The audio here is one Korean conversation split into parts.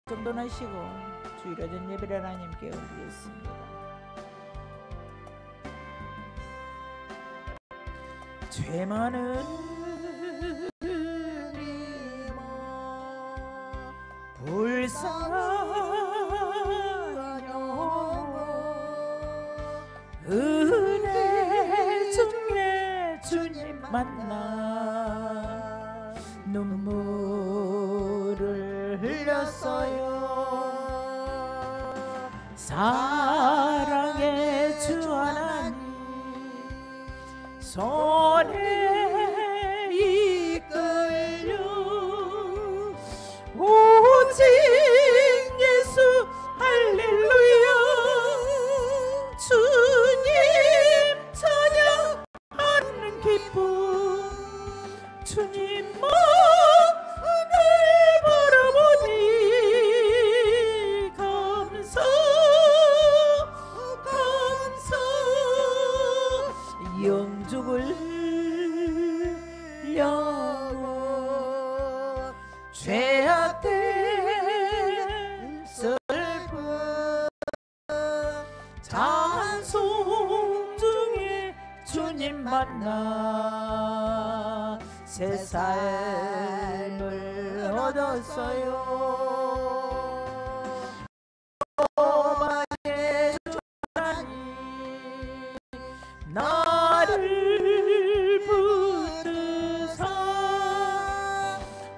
정돈 하시고 주일 오전 예배를 하나님께 올리겠습니다. 죄 많은 불쌍한 영혼 은혜 중에 주님 만나 눈물을 흘렸어요. 사랑의 주 하나님 손에 이끌려 오직 예수 할렐루야 주님 찬양하는 기쁨 주님만 바라보니 감사 영죽을 영원 죄악된 슬픔 찬송 중에 주님 만나 새 삶을 얻었어요. 오만의 하나님 나를 붙드사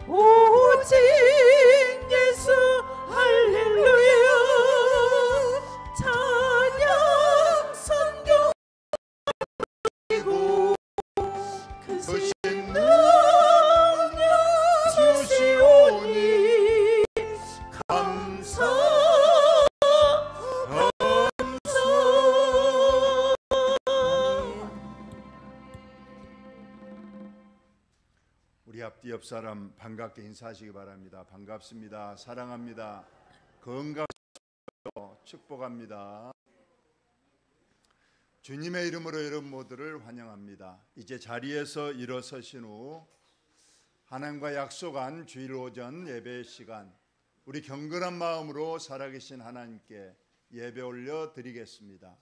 오직 예수 할렐루야 찬양 선교 그리고 그 능력 주시오니 감사 우리 앞뒤 옆 사람 반갑게 인사하시기 바랍니다. 반갑습니다. 사랑합니다. 건강하시고 축복합니다. 주님의 이름으로 여러분 모두를 환영합니다. 이제 자리에서 일어서신 후 하나님과 약속한 주일 오전 예배 시간 우리 경건한 마음으로 살아계신 하나님께 예배 올려 드리겠습니다.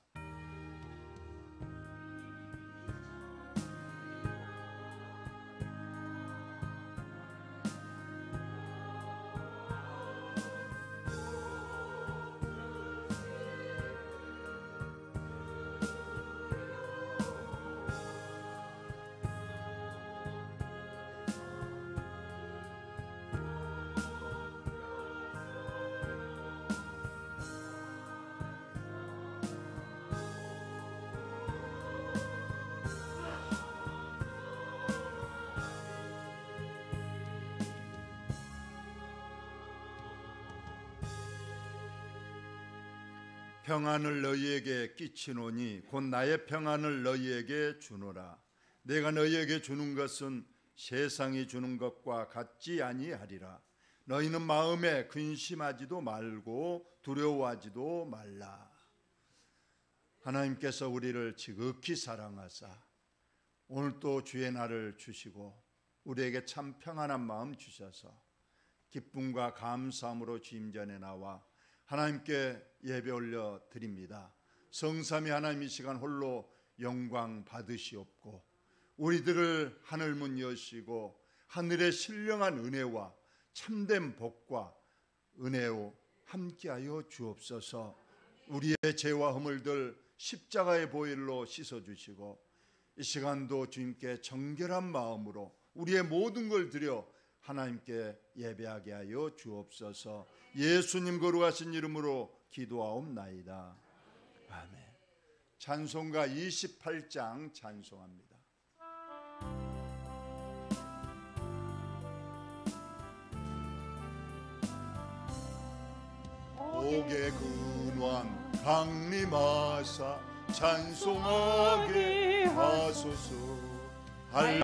평안을 너희에게 끼치노니 곧 나의 평안을 너희에게 주노라. 내가 너희에게 주는 것은 세상이 주는 것과 같지 아니하리라. 너희는 마음에 근심하지도 말고 두려워하지도 말라. 하나님께서 우리를 지극히 사랑하사 오늘 또 주의 날을 주시고 우리에게 참 평안한 마음 주셔서 기쁨과 감사함으로 주님 전에 나와 하나님께 예배 올려 드립니다. 성삼위 하나님 이 시간 홀로 영광 받으시옵고 우리들을 하늘문 여시고 하늘의 신령한 은혜와 참된 복과 은혜로 함께하여 주옵소서. 우리의 죄와 허물들 십자가의 보혈로 씻어주시고 이 시간도 주님께 정결한 마음으로 우리의 모든 걸 드려 하나님께 예배하게 하여 주옵소서. 예수님 거룩하신 이름으로 기도하옵나이다. 아멘. 찬송가 28장 찬송합니다. 옥의 근왕 강림하사 찬송하게 하소서. 한량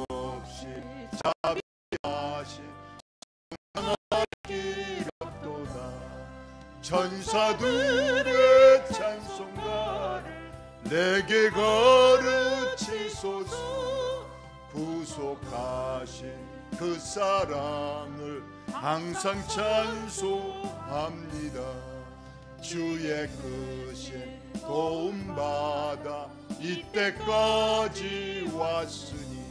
없이 자비하시 천사들의 찬송가를 내게 가르치소서. 구속하신 그 사랑을 항상 찬송하리. 주의 크신 도움받아 이때까지 왔으니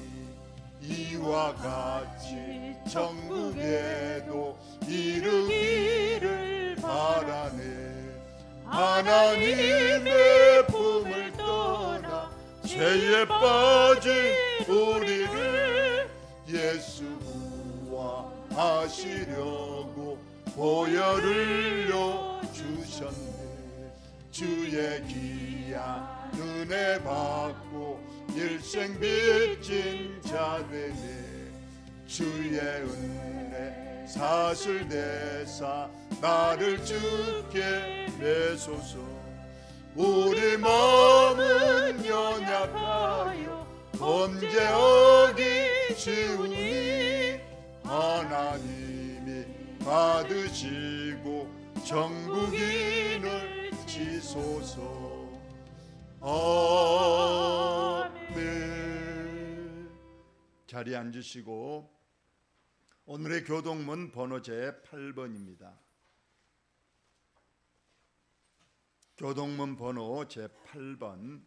이와 같이 천국에도 이르기를 바라네. 하나님의 품을 떠나 죄에 빠진 우리를 예수 구원하시려고 보혈을 주셨네. 주의 귀한 은혜 받고 일생 빚진 자 되네. 주의 은혜 사슬 내사 나를 주께 내소서. 우리 마음은 연약하여 범죄 하기 쉬우니 하나님이 받으시고 정국인을 지소서. 아멘. 자리에 앉으시고 오늘의 교동문 번호 제8번입니다. 교동문 번호 제8번.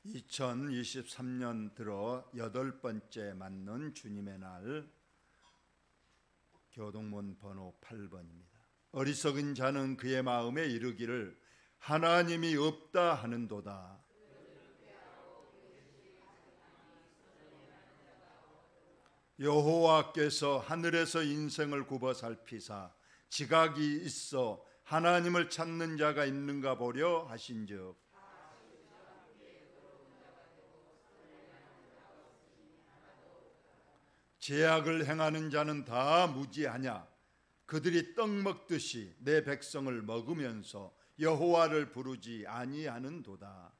(2023년) 들어 8번째 맞는 주님의 날, 교동문 번호 8번입니다. 어리석은 자는 그의 마음에 이르기를 하나님이 없다 하는도다. 여호와께서 하늘에서 인생을 굽어 살피사 지각이 있어 하나님을 찾는 자가 있는가 보려 하신즉 죄악을 행하는 자는 다 무지하냐. 그들이 떡 먹듯이 내 백성을 먹으면서 여호와를 부르지 아니하는도다.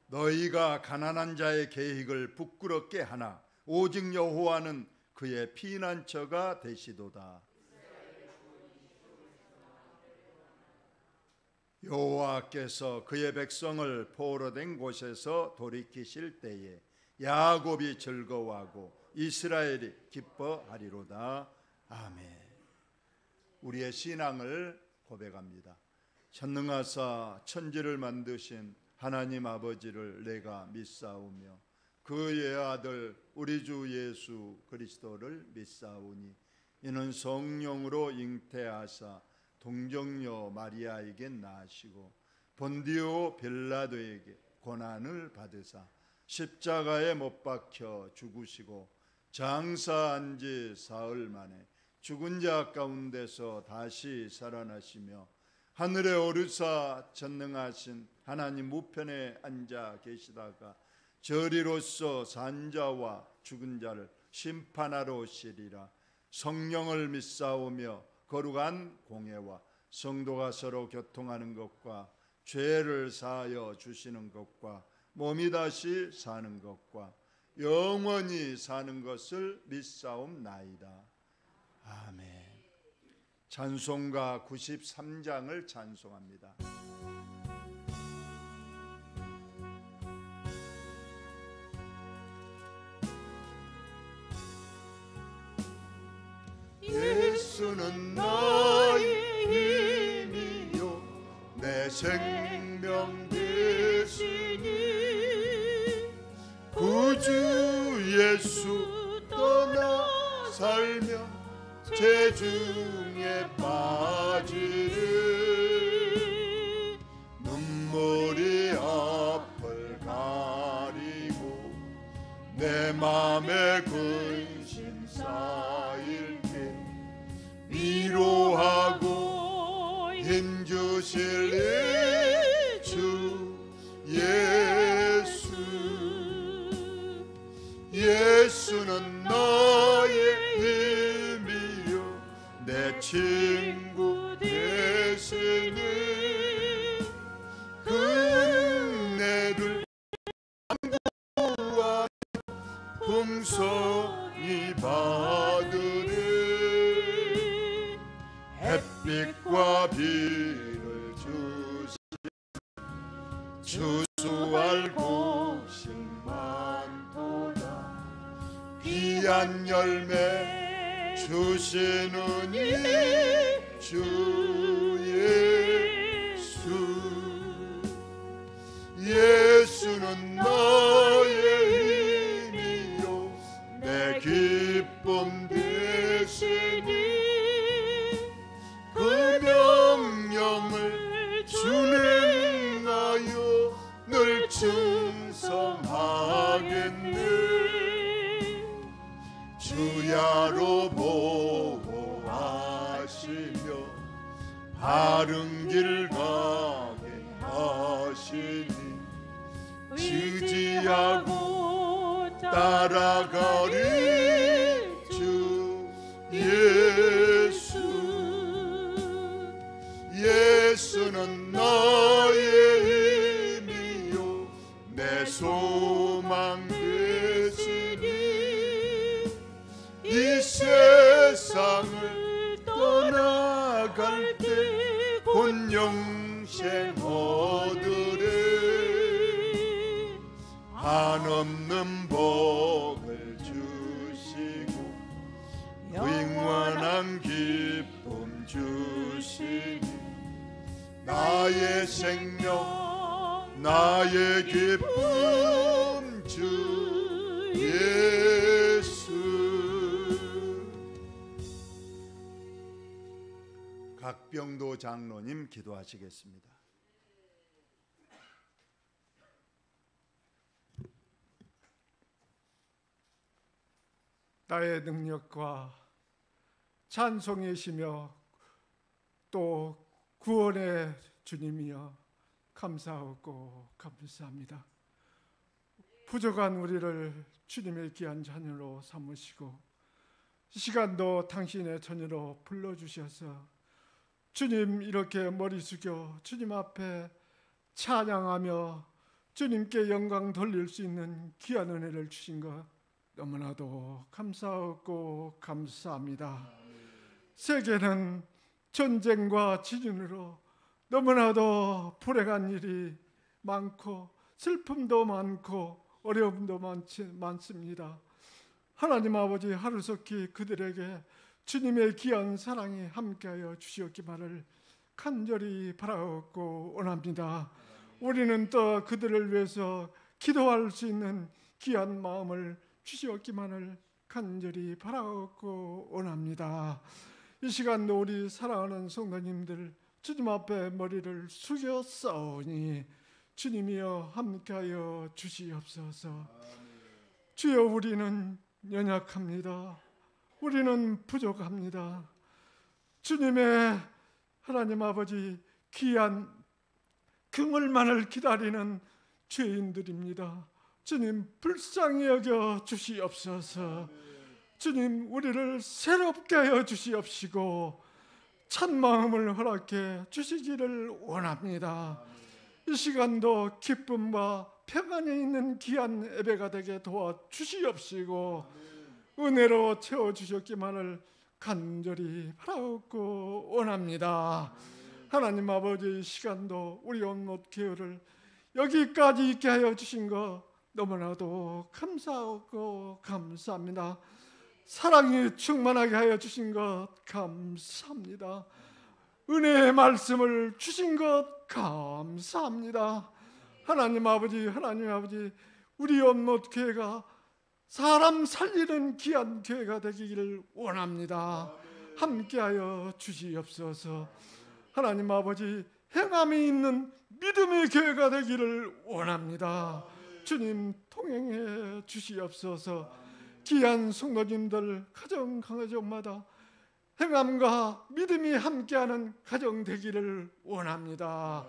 너희가 가난한 자의 계획을 부끄럽게 하나 오직 여호와는 그의 피난처가 되시도다. 여호와께서 그의 백성을 포로된 곳에서 돌이키실 때에 야곱이 즐거워하고 이스라엘이 기뻐하리로다. 아멘. 우리의 신앙을 고백합니다. 전능하사 천지를 만드신 하나님 아버지를 내가 믿사오며 그의 아들 우리 주 예수 그리스도를 믿사오니 이는 성령으로 잉태하사 동정녀 마리아에게 낳으시고 본디오 빌라도에게 고난을 받으사 십자가에 못 박혀 죽으시고 장사한 지 사흘 만에 죽은 자 가운데서 다시 살아나시며 하늘에 오르사 전능하신 하나님 우편에 앉아 계시다가 저리로서 산 자와 죽은 자를 심판하러 오시리라. 성령을 믿사오며 거룩한 공예와 성도가 서로 교통하는 것과 죄를 사하여 주시는 것과 몸이 다시 사는 것과 영원히 사는 것을 믿사옵나이다. 아멘. 찬송가 93장을 찬송합니다. 예수는 나의 힘이요 내 생명 되시니 구주 예수 떠나 살며 죄 중에 빠지리 눈물이 앞을 가리고 내 맘에 근심 쌓일 때 위로하고 힘주실 주 예수. 예수는 나의 힘이요 내 친구 되시니 그 은혜를 간구하며 풍성히 받으리 햇빛과 비를 주시고 추수할 곳이 많도다. 귀한 열매 주시는 이 주 예수. 예수는 나의 힘이요 내 기쁨 되시니 그 명령을 준행하여 늘 충성하겠네. 주야로 보호하시며 바른 길 가게 하시니 지지하고 따라가리 주 예수. 예수는 나의 힘이요 내 소망 되시니 이 세상을 떠나갈 때 곧 영생 얻으리. 한없는 복을 주시고 영원한 기쁨 주시니 나의 생명 나의 기쁨 주 예수. 각병도 장로님 기도하시겠습니다. 나의 능력과 찬송이시며 또 구원의 주님이여 감사하고 감사합니다. 부족한 우리를 주님의 귀한 자녀로 삼으시고 이 시간도 당신의 자녀로 불러주셔서 주님 이렇게 머리 숙여 주님 앞에 찬양하며 주님께 영광 돌릴 수 있는 귀한 은혜를 주신 것 너무나도 감사하고 감사합니다. 세계는 전쟁과 지진으로 너무나도 불행한 일이 많고 슬픔도 많고 어려움도 많습니다. 하나님 아버지 하루속히 그들에게 주님의 귀한 사랑이 함께하여 주시옵기만을 간절히 바라고 원합니다. 우리는 또 그들을 위해서 기도할 수 있는 귀한 마음을 주시옵기만을 간절히 바라고 원합니다. 이 시간도 우리 사랑하는 성도님들 주님 앞에 머리를 숙였사오니 주님이여 함께하여 주시옵소서. 주여 우리는 연약합니다. 우리는 부족합니다. 주님의 하나님 아버지 귀한 긍휼만을 기다리는 죄인들입니다. 주님 불쌍히 여겨 주시옵소서. 주님 우리를 새롭게 하여 주시옵시고 참 마음을 허락해 주시기를 원합니다. 이 시간도 기쁨과 평안이 있는 귀한 예배가 되게 도와주시옵시고 은혜로 채워주셨기만을 간절히 바라고 원합니다. 하나님 아버지 이 시간도 우리 온못 교회를 여기까지 있게 하여 주신 것 너무나도 감사하고 감사합니다. 사랑이 충만하게 하여 주신 것 감사합니다. 은혜의 말씀을 주신 것 감사합니다. 하나님 아버지 우리 온못 교회가 사람 살리는 귀한 교회가 되기를 원합니다. 함께하여 주시옵소서. 하나님 아버지 행함이 있는 믿음의 교회가 되기를 원합니다. 주님 통행해 주시옵소서. 귀한 성도님들 가정마다 행함과 믿음이 함께하는 가정 되기를 원합니다.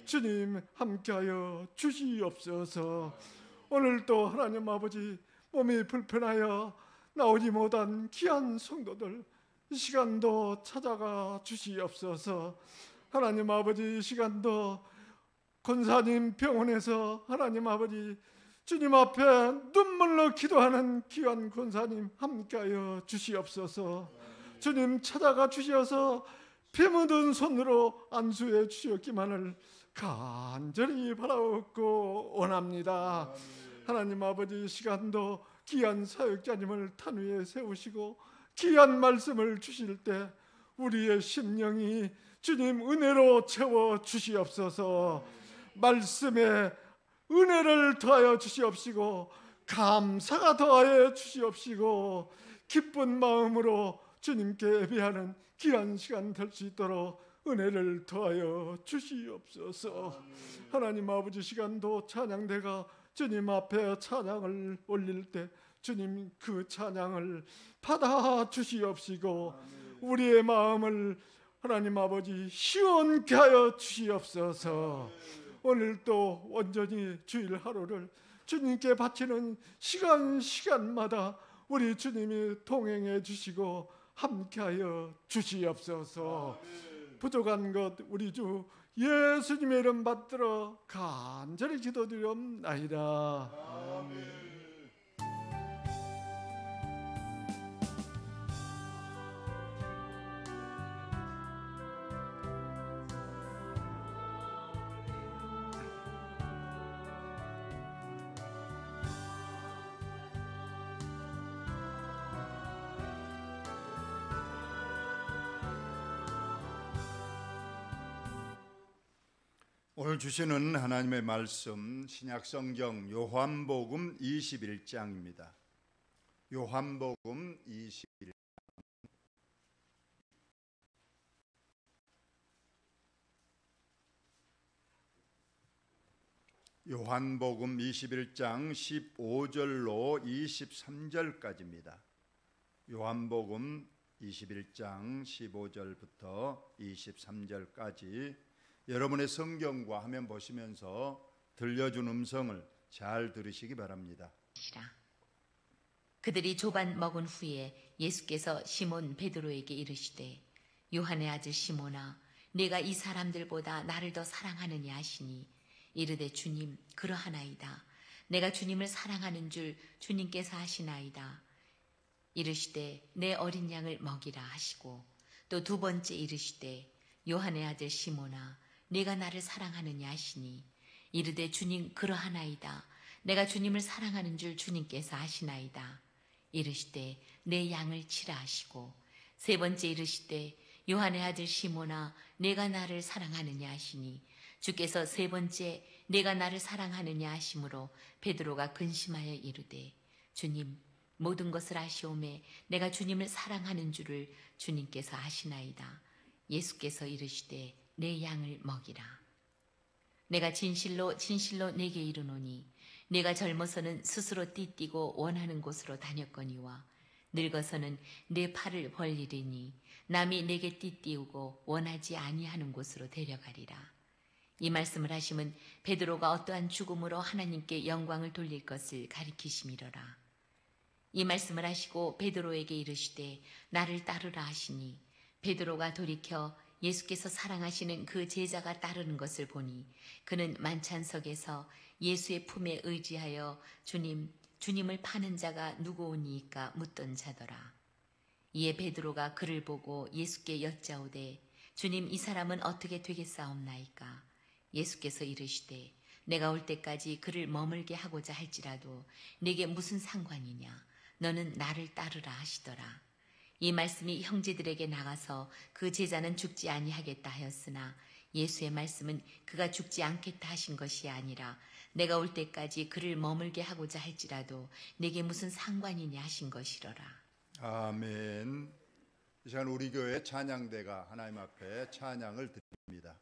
주님 함께하여 주시옵소서. 오늘도 하나님 아버지 몸이 불편하여 나오지 못한 귀한 성도들 이 시간도 찾아가 주시옵소서. 하나님 아버지 이 시간도 권사님 병원에서 하나님 아버지 주님 앞에 눈물로 기도하는 귀한 권사님 함께하여 주시옵소서. 주님 찾아가 주셔서 피 묻은 손으로 안수해 주셨기만을 간절히 바라옵고 원합니다. 하나님 아버지, 시간도 귀한 사역자님을 탄 위에 세우시고 귀한 말씀을 주실 때 우리의 심령이 주님 은혜로 채워 주시옵소서. 말씀에 은혜를 더하여 주시옵시고 감사가 더하여 주시옵시고 기쁜 마음으로 주님께 예배하는 귀한 시간 될 수 있도록 은혜를 더하여 주시옵소서. 하나님 아버지, 시간도 찬양대가 주님 앞에 찬양을 올릴 때 주님 그 찬양을 받아 주시옵시고 우리의 마음을 하나님 아버지 시원케 하여 주시옵소서. 오늘도 온전히 주일 하루를 주님께 바치는 시간마다 우리 주님이 동행해 주시고 함께하여 주시옵소서. 부족한 것 우리 주 예수님의 이름 받들어 간절히 기도드리옵나이다. 아멘. 오늘 주시는 하나님의 말씀 신약성경 요한복음 21장입니다. 요한복음 21장 요한복음 21장 15절로 23절까지입니다. 요한복음 21장 15절부터 23절까지 여러분의 성경과 화면 보시면서 들려준 음성을 잘 들으시기 바랍니다. 그들이 조반 먹은 후에 예수께서 시몬 베드로에게 이르시되 요한의 아들 시몬아 네가 이 사람들보다 나를 더 사랑하느냐 하시니 이르되 주님 그러하나이다. 내가 주님을 사랑하는 줄 주님께서 아시나이다. 이르시되 내 어린 양을 먹이라 하시고 또 두 번째 이르시되 요한의 아들 시몬아 네가 나를 사랑하느냐 하시니 이르되 주님 그러하나이다. 내가 주님을 사랑하는 줄 주님께서 아시나이다. 이르시되 내 양을 치라 하시고 세 번째 이르시되 요한의 아들 시몬아 네가 나를 사랑하느냐 하시니 주께서 세 번째 네가 나를 사랑하느냐 하심으로 베드로가 근심하여 이르되 주님 모든 것을 아시오매 내가 주님을 사랑하는 줄을 주님께서 아시나이다. 예수께서 이르시되 내 양을 먹이라. 내가 진실로 진실로 네게 이르노니 네가 젊어서는 스스로 띠띠고 원하는 곳으로 다녔거니와 늙어서는 내 팔을 벌리리니 남이 내게 띠띠우고 원하지 아니하는 곳으로 데려가리라. 이 말씀을 하심은 베드로가 어떠한 죽음으로 하나님께 영광을 돌릴 것을 가리키심이로라. 이 말씀을 하시고 베드로에게 이르시되 나를 따르라 하시니 베드로가 돌이켜 예수께서 사랑하시는 그 제자가 따르는 것을 보니 그는 만찬석에서 예수의 품에 의지하여 주님을 파는 자가 누구오니이까 묻던 자더라. 이에 베드로가 그를 보고 예수께 여짜오되 주님 이 사람은 어떻게 되겠사옵나이까? 예수께서 이르시되 내가 올 때까지 그를 머물게 하고자 할지라도 네게 무슨 상관이냐? 너는 나를 따르라 하시더라. 이 말씀이 형제들에게 나가서 그 제자는 죽지 아니하겠다 하였으나 예수의 말씀은 그가 죽지 않겠다 하신 것이 아니라 내가 올 때까지 그를 머물게 하고자 할지라도 내게 무슨 상관이냐 하신 것이로라. 아멘. 이 시간 우리 교회 찬양대가 하나님 앞에 찬양을 드립니다.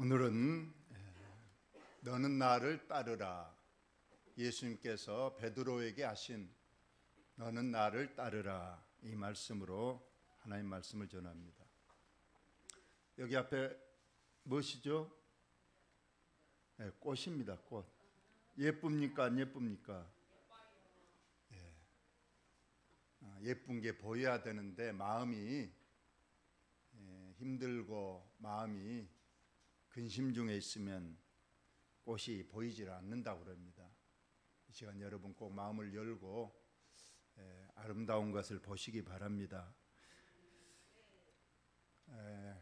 오늘은 너는 나를 따르라, 예수님께서 베드로에게 하신 너는 나를 따르라 이 말씀으로 하나님 말씀을 전합니다. 여기 앞에 무엇이죠? 꽃입니다. 꽃. 예쁩니까? 안 예쁩니까? 예쁜 게 보여야 되는데 마음이 힘들고 마음이 근심 중에 있으면 꽃이 보이질 않는다고 그럽니다. 이 시간 여러분 꼭 마음을 열고 아름다운 것을 보시기 바랍니다.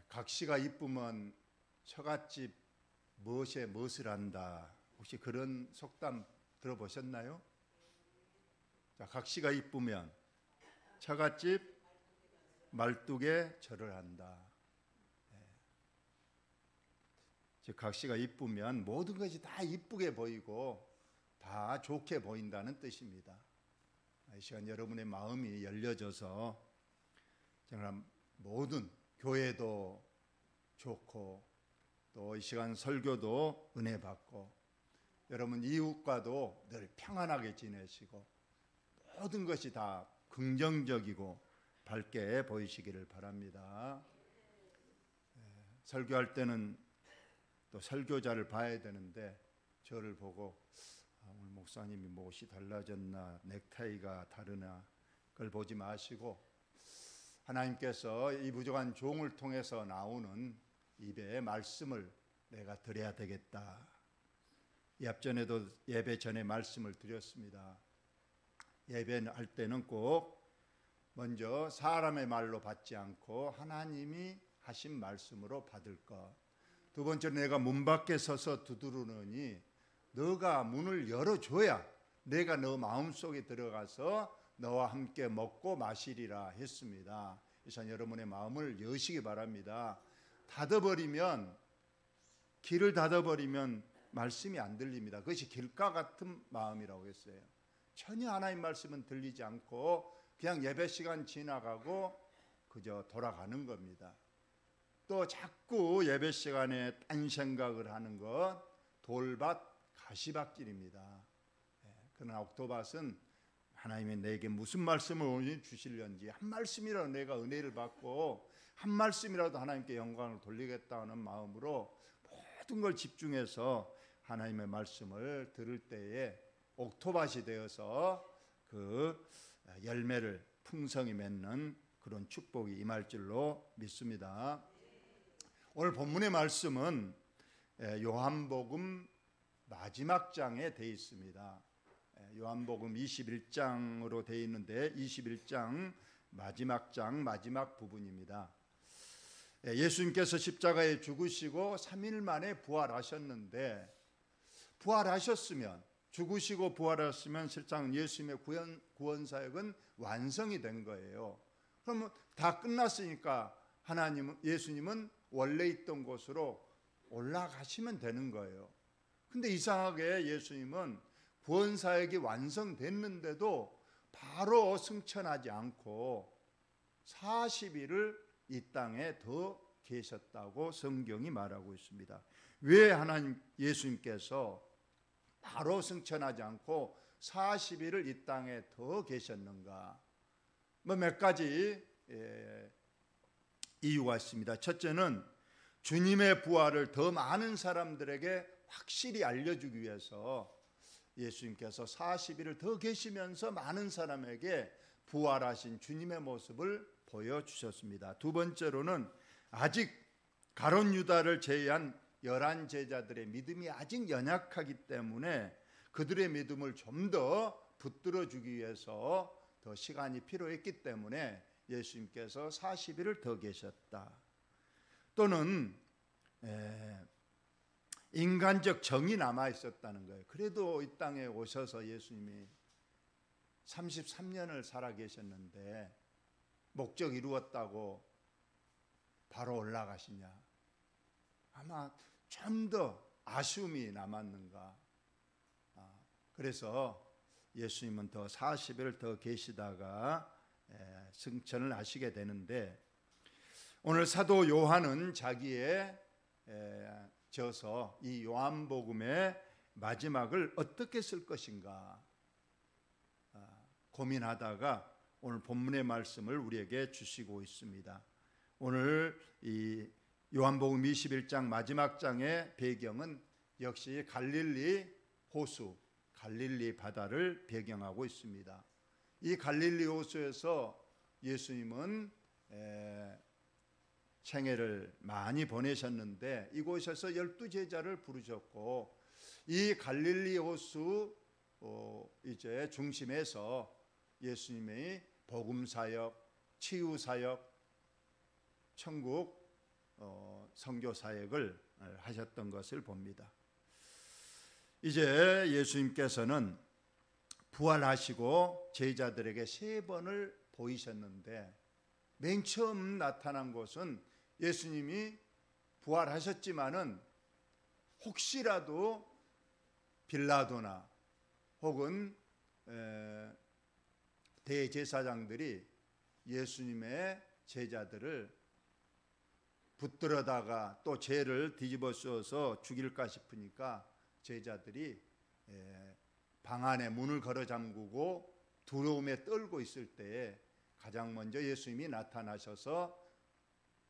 각시가 이쁘면 처갓집 무엇에 무엇을 한다. 혹시 그런 속담 들어보셨나요? 자, 각시가 이쁘면 처갓집 말뚝에 절을 한다. 즉 각시가 이쁘면 모든 것이 다 이쁘게 보이고 다 좋게 보인다는 뜻입니다. 이 시간 여러분의 마음이 열려져서 정말 모든 교회도 좋고 또 이 시간 설교도 은혜 받고 여러분 이웃과도 늘 평안하게 지내시고 모든 것이 다 긍정적이고 밝게 보이시기를 바랍니다. 설교할 때는 또 설교자를 봐야 되는데 저를 보고 오늘 목사님이 옷이 달라졌나 넥타이가 다르나 그걸 보지 마시고 하나님께서 이 부족한 종을 통해서 나오는 입의 말씀을 내가 드려야 되겠다. 이 앞전에도 예배 전에 말씀을 드렸습니다. 예배할 때는 꼭 먼저 사람의 말로 받지 않고 하나님이 하신 말씀으로 받을 것. 두 번째로 내가 문 밖에 서서 두드르느니 너가 문을 열어줘야 내가 너 마음속에 들어가서 너와 함께 먹고 마시리라 했습니다. 그래서 여러분의 마음을 여시기 바랍니다. 닫아버리면 길을 닫아버리면 말씀이 안 들립니다. 그것이 길가 같은 마음이라고 했어요. 전혀 하나님 말씀은 들리지 않고 그냥 예배 시간 지나가고 그저 돌아가는 겁니다. 또 자꾸 예배 시간에 딴 생각을 하는 것 돌밭 가시밭길입니다. 그러나 옥토밭은 하나님이 내게 무슨 말씀을 주시려는지 한 말씀이라도 내가 은혜를 받고 한 말씀이라도 하나님께 영광을 돌리겠다는 마음으로 모든 걸 집중해서 하나님의 말씀을 들을 때에 옥토밭이 되어서 그 열매를 풍성히 맺는 그런 축복이 임할 줄로 믿습니다. 오늘 본문의 말씀은 요한복음 마지막 장에 되어 있습니다. 요한복음 21장으로 되어 있는데 21장 마지막 장 마지막 부분입니다. 예수님께서 십자가에 죽으시고 3일 만에 부활하셨는데 부활하셨으면 죽으시고 부활하셨으면 실상 예수님의 구원 사역은 완성이 된 거예요. 그러면 다 끝났으니까 예수님은 원래 있던 곳으로 올라가시면 되는 거예요. 근데 이상하게 예수님은 구원 사역이 완성됐는데도 바로 승천하지 않고 40일을 이 땅에 더 계셨다고 성경이 말하고 있습니다. 왜 예수님께서 바로 승천하지 않고 40일을 이 땅에 더 계셨는가? 몇 가지 이유가 있습니다. 첫째는 주님의 부활을 더 많은 사람들에게 확실히 알려주기 위해서 예수님께서 40일을 더 계시면서 많은 사람에게 부활하신 주님의 모습을 보여주셨습니다. 두 번째로는 아직 가룟 유다를 제외한 11 제자들의 믿음이 아직 연약하기 때문에 그들의 믿음을 좀 더 붙들어주기 위해서 더 시간이 필요했기 때문에 예수님께서 40일을 더 계셨다. 또는 인간적 정이 남아 있었다는 거예요. 그래도 이 땅에 오셔서 예수님이 33년을 살아 계셨는데 목적 이루었다고 바로 올라가시냐? 아마 좀 더 아쉬움이 남았는가? 그래서 예수님은 더 40일 더 계시다가 승천을 하시게 되는데 오늘 사도 요한은 자기의 져서 이 요한복음의 마지막을 어떻게 쓸 것인가 고민하다가 오늘 본문의 말씀을 우리에게 주시고 있습니다. 오늘 이 요한복음 21장 마지막 장의 배경은 역시 갈릴리 호수, 갈릴리 바다를 배경하고 있습니다. 이 갈릴리 호수에서 예수님은 생애를 많이 보내셨는데 이곳에서 12제자를 부르셨고 이 갈릴리 호수 이제 중심에서 예수님의 복음 사역, 치유 사역, 천국 선교 사역을 하셨던 것을 봅니다. 이제 예수님께서는 부활하시고 제자들에게 3번을 보이셨는데 맨 처음 나타난 것은 예수님이 부활하셨지만은 혹시라도 빌라도나 혹은 대제사장들이 예수님의 제자들을 붙들어다가 또 죄를 뒤집어 씌워서 죽일까 싶으니까 제자들이 방 안에 문을 걸어 잠그고 두려움에 떨고 있을 때에 가장 먼저 예수님이 나타나셔서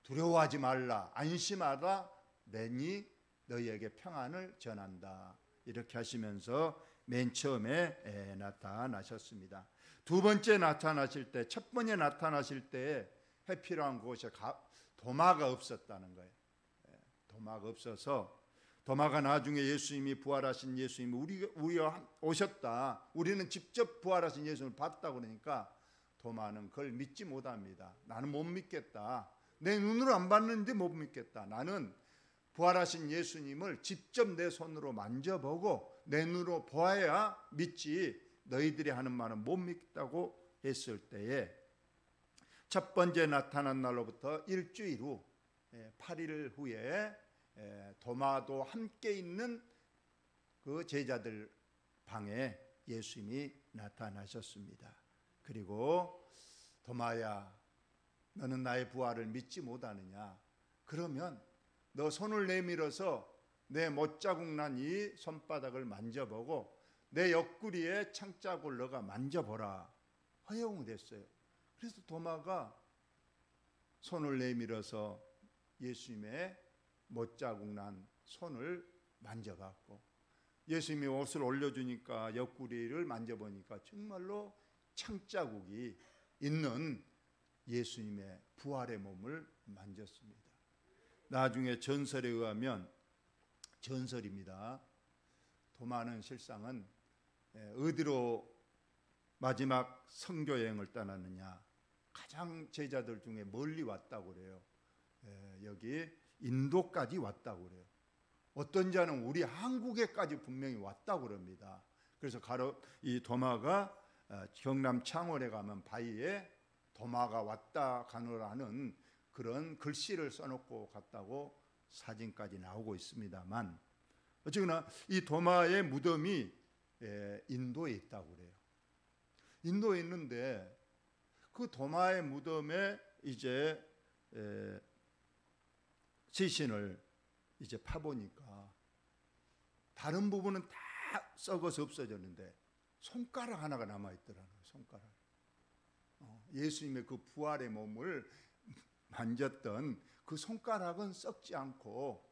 두려워하지 말라, 안심하라, 내니 너희에게 평안을 전한다 이렇게 하시면서 맨 처음에 나타나셨습니다. 두 번째 나타나실 때, 첫 번째 나타나실 때에 해피로한 곳에 도마가 없었다는 거예요. 도마가 없어서 도마가 나중에 예수님이 부활하신 예수님이 우리가 오셨다, 우리는 직접 부활하신 예수님을 봤다 그러니까 도마는 그걸 믿지 못합니다. 나는 못 믿겠다. 내 눈으로 안 봤는데 못 믿겠다. 나는 부활하신 예수님을 직접 내 손으로 만져보고 내 눈으로 보아야 믿지 너희들이 하는 말은 못 믿겠다고 했을 때에 첫 번째 나타난 날로부터 일주일 후 8일 후에 도마도 함께 있는 그 제자들 방에 예수님이 나타나셨습니다. 그리고 도마야, 너는 나의 부활을 믿지 못하느냐? 그러면 너 손을 내밀어서 내 못자국 난 이 손바닥을 만져보고 내 옆구리에 창자국을 너가 만져보라. 허용됐어요. 그래서 도마가 손을 내밀어서 예수님의 못자국 난 손을 만져봤고 예수님이 옷을 올려주니까 옆구리를 만져보니까 정말로 창자국이 있는 예수님의 부활의 몸을 만졌습니다. 나중에 전설에 의하면, 전설입니다, 도마는 실상은 어디로 마지막 선교 여행을 떠났느냐, 가장 제자들 중에 멀리 왔다고 그래요. 여기 인도까지 왔다고 그래요. 어떤 자는 우리 한국에까지 분명히 왔다고 그럽니다. 그래서 이 도마가 경남 창원에 가면 바위에 도마가 왔다 가노라는 그런 글씨를 써놓고 갔다고 사진까지 나오고 있습니다만 어쨌거나 이 도마의 무덤이 인도에 있다고 그래요. 인도에 있는데 그 도마의 무덤에 이제 시신을 이제 파보니까 다른 부분은 다 썩어서 없어졌는데 손가락 하나가 남아있더라는 거예요. 손가락. 예수님의 그 부활의 몸을 만졌던 그 손가락은 썩지 않고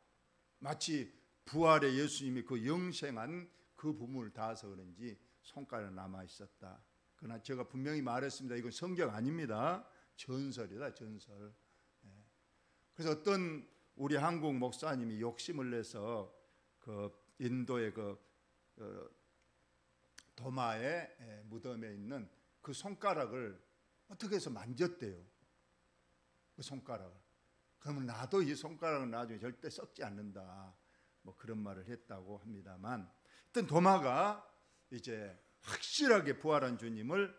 마치 부활의 예수님이 그 영생한 그 부분을 닿아서 그런지 손가락이 남아있었다. 그러나 제가 분명히 말했습니다. 이건 성경 아닙니다. 전설이다, 전설. 그래서 어떤 우리 한국 목사님이 욕심을 내서 그 인도의 그 도마의 무덤에 있는 그 손가락을 어떻게 해서 만졌대요. 그 손가락을. 그러면 나도 이 손가락은 나중에 절대 썩지 않는다. 뭐 그런 말을 했다고 합니다만, 일단 도마가 이제 확실하게 부활한 주님을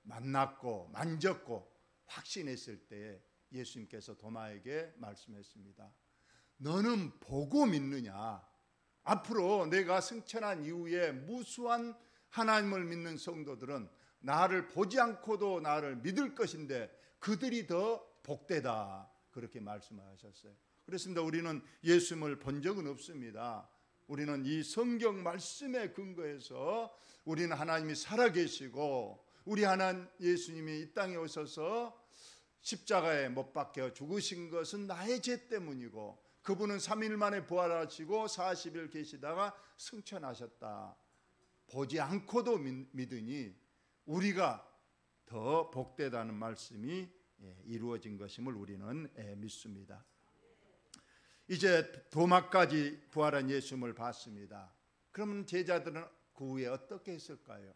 만났고 만졌고 확신했을 때 예수님께서 도마에게 말씀했습니다. 너는 보고 믿느냐? 앞으로 내가 승천한 이후에 무수한 하나님을 믿는 성도들은 나를 보지 않고도 나를 믿을 것인데 그들이 더 복되다. 그렇게 말씀하셨어요. 그렇습니다. 우리는 예수님을 본 적은 없습니다. 우리는 이 성경 말씀에 근거해서 우리는 하나님이 살아계시고 우리 하나님 예수님이 이 땅에 오셔서 십자가에 못 박혀 죽으신 것은 나의 죄 때문이고 그분은 3일 만에 부활하시고 40일 계시다가 승천하셨다. 보지 않고도 믿으니 우리가 더 복되다는 말씀이 이루어진 것임을 우리는 믿습니다. 이제 도마까지 부활한 예수님을 봤습니다. 그러면 제자들은 그 후에 어떻게 했을까요?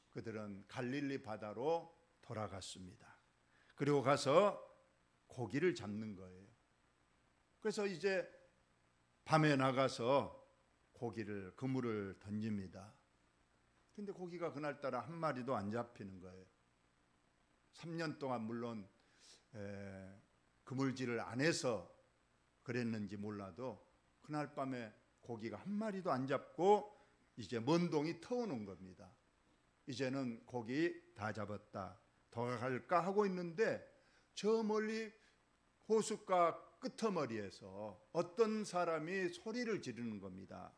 그들은 갈릴리 바다로 돌아갔습니다. 그리고 가서 고기를 잡는 거예요. 그래서 이제 밤에 나가서 고기를 그물을 던집니다. 근데 고기가 그날따라 한 마리도 안 잡히는 거예요. 3년 동안 물론 그물질을 안 해서 그랬는지 몰라도 그날 밤에 고기가 한 마리도 안 잡고 이제 먼동이 터오는 겁니다. 이제는 고기 다 잡았다, 돌아갈까 하고 있는데 저 멀리 호숫가 끄트머리에서 어떤 사람이 소리를 지르는 겁니다.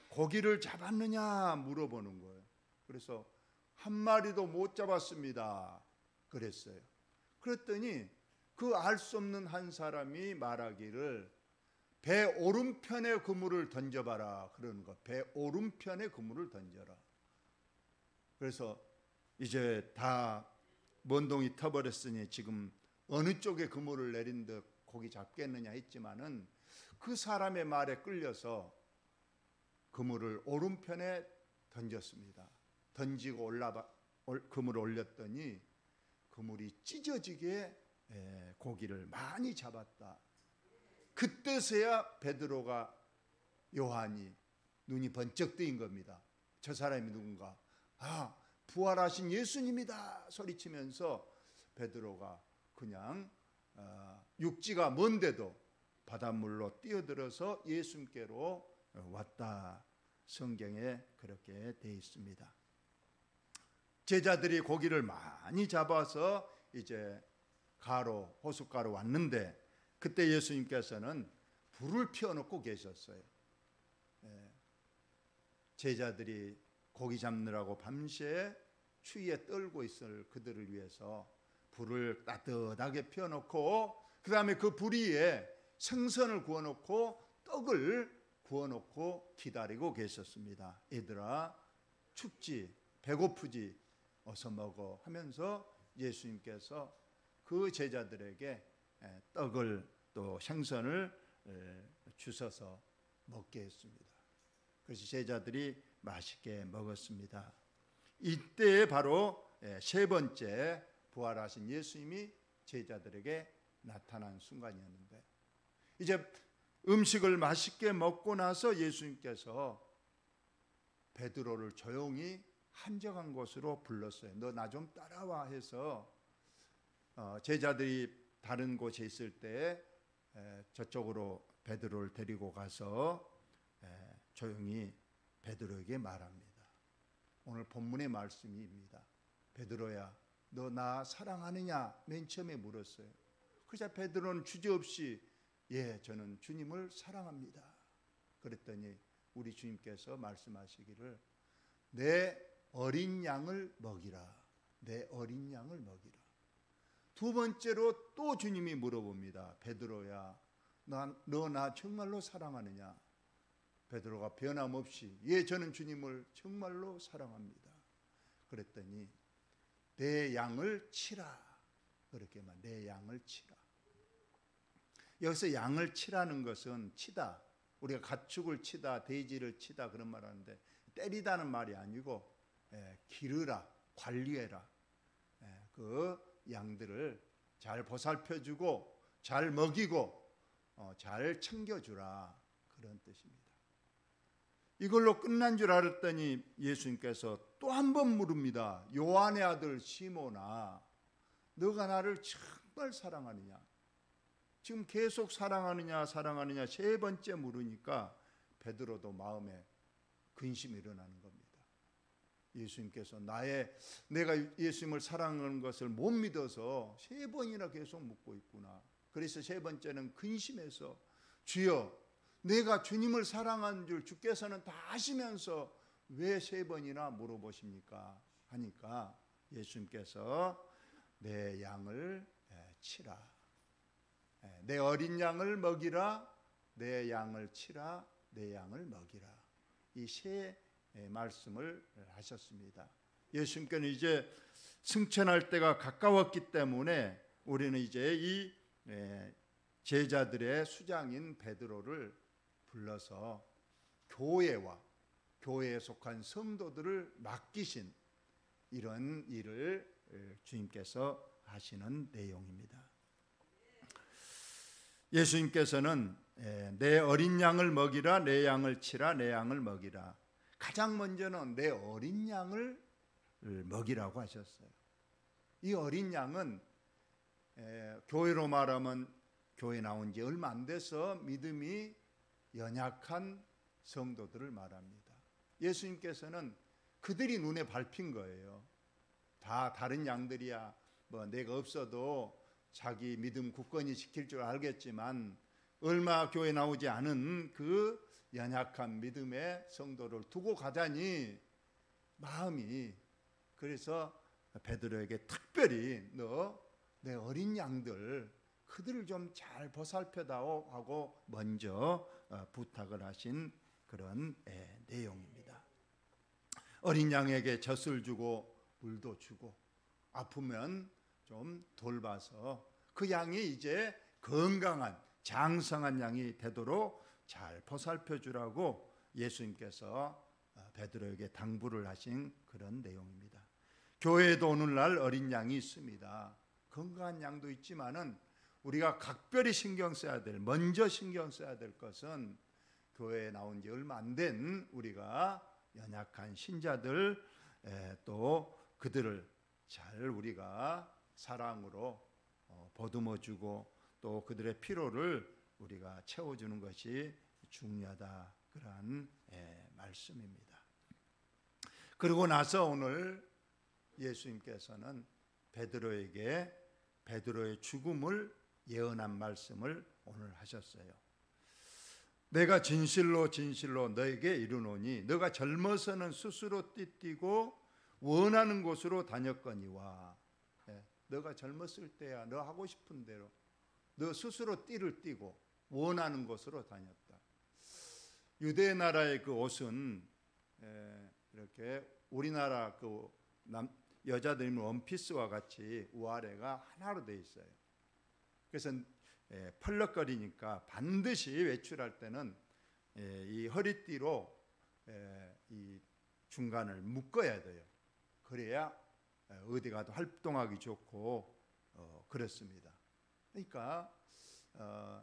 고기를 잡았느냐 물어보는 거예요. 그래서 한 마리도 못 잡았습니다 그랬어요. 그랬더니 그 알 수 없는 한 사람이 말하기를 배 오른편에 그물을 던져봐라 그러는 거. 배 오른편에 그물을 던져라. 그래서 이제 다 먼동이 터버렸으니 지금 어느 쪽에 그물을 내린 듯 고기 잡겠느냐 했지만은 그 사람의 말에 끌려서 그물을 오른편에 던졌습니다. 던지고 그물을 올렸더니 그물이 찢어지게 고기를 많이 잡았다. 그때서야 베드로가 요한이 눈이 번쩍 뜨인 겁니다. 저 사람이 누군가? 아, 부활하신 예수님이다 소리치면서 베드로가 그냥 육지가 먼데도 바닷물로 뛰어들어서 예수님께로 왔다. 성경에 그렇게 되어 있습니다. 제자들이 고기를 많이 잡아서 이제 호숫가로 왔는데 그때 예수님께서는 불을 피워놓고 계셨어요. 제자들이 고기 잡느라고 밤새 추위에 떨고 있을 그들을 위해서 불을 따뜻하게 피워놓고 그 다음에 그 불 위에 생선을 구워놓고 떡을 구워놓고 기다리고 계셨습니다. 얘들아 춥지 배고프지 어서 먹어 하면서 예수님께서 그 제자들에게 떡을 또 생선을 주셔서 먹게 했습니다. 그래서 제자들이 맛있게 먹었습니다. 이때 바로 세 번째 부활하신 예수님이 제자들에게 나타난 순간이었는데 이제 음식을 맛있게 먹고 나서 예수님께서 베드로를 조용히 한적한 곳으로 불렀어요. 너 나 좀 따라와 해서 제자들이 다른 곳에 있을 때 저쪽으로 베드로를 데리고 가서 조용히 베드로에게 말합니다. 오늘 본문의 말씀입니다. 베드로야 너 나 사랑하느냐 맨 처음에 물었어요. 그러자 베드로는 주저없이 예 저는 주님을 사랑합니다. 그랬더니 우리 주님께서 말씀하시기를 내 어린 양을 먹이라. 내 어린 양을 먹이라. 두 번째로 또 주님이 물어봅니다. 베드로야 너 나 정말로 사랑하느냐. 베드로가 변함없이 예 저는 주님을 정말로 사랑합니다. 그랬더니 내 양을 치라. 그렇게 말 내 양을 치라. 여기서 양을 치라는 것은 치다. 우리가 가축을 치다 돼지를 치다 그런 말 하는데 때리다는 말이 아니고 기르라 관리해라. 그 양들을 잘 보살펴주고 잘 먹이고 잘 챙겨주라 그런 뜻입니다. 이걸로 끝난 줄 알았더니 예수님께서 또 한 번 물읍니다. 요한의 아들 시몬아 너가 나를 정말 사랑하느냐. 지금 계속 사랑하느냐 세 번째 물으니까 베드로도 마음에 근심이 일어나는 겁니다. 예수님께서 내가 예수님을 사랑하는 것을 못 믿어서 세 번이나 계속 묻고 있구나. 그래서 세 번째는 근심해서 주여 내가 주님을 사랑한 줄 주께서는 다 아시면서 왜 세 번이나 물어보십니까? 하니까 예수님께서 내 양을 치라, 내 어린 양을 먹이라, 내 양을 치라, 내 양을 먹이라. 이 세 말씀을 하셨습니다. 예수님께는 이제 승천할 때가 가까웠기 때문에 우리는 이제 이 제자들의 수장인 베드로를 불러서 교회에 속한 성도들을 맡기신 이런 일을 주님께서 하시는 내용입니다. 예수님께서는 내 어린 양을 먹이라, 내 양을 치라, 내 양을 먹이라. 가장 먼저는 내 어린 양을 먹이라고 하셨어요. 이 어린 양은 교회로 말하면 교회 나온 지 얼마 안 돼서 믿음이 연약한 성도들을 말합니다. 예수님께서는 그들이 눈에 밟힌 거예요. 다 다른 양들이야 뭐 내가 없어도 자기 믿음 굳건히 지킬 줄 알겠지만 얼마 교회 나오지 않은 그 연약한 믿음의 성도를 두고 가자니 마음이, 그래서 베드로에게 특별히 너 내 어린 양들 그들을 좀 잘 보살펴다오 하고 먼저 부탁을 하신 그런 내용입니다. 어린 양에게 젖을 주고 물도 주고 아프면 좀 돌봐서 그 양이 이제 건강한 장성한 양이 되도록 잘 보살펴 주라고 예수님께서 베드로에게 당부를 하신 그런 내용입니다. 교회에도 오늘날 어린 양이 있습니다. 건강한 양도 있지만은 우리가 각별히 먼저 신경 써야 될 것은 교회에 나온 지 얼마 안 된 우리가 연약한 신자들, 또 그들을 잘 우리가 사랑으로 보듬어주고 또 그들의 필요를 우리가 채워주는 것이 중요하다, 그러한 말씀입니다. 그리고 나서 오늘 예수님께서는 베드로에게 베드로의 죽음을 예언한 말씀을 오늘 하셨어요. 내가 진실로 너에게 이르노니 너가 젊어서는 스스로 띠띠고 원하는 곳으로 다녔거니와. 너가 젊었을 때야 너 하고 싶은 대로 너 스스로 띠를 띠고 원하는 곳으로 다녔다. 유대 나라의 그 옷은 이렇게 우리나라 그 여자들 입는 원피스와 같이 위아래가 하나로 되어 있어요. 그래서 펄럭거리니까 반드시 외출할 때는 이 허리띠로 이 중간을 묶어야 돼요. 그래야 어디 가도 활동하기 좋고 그렇습니다. 그러니까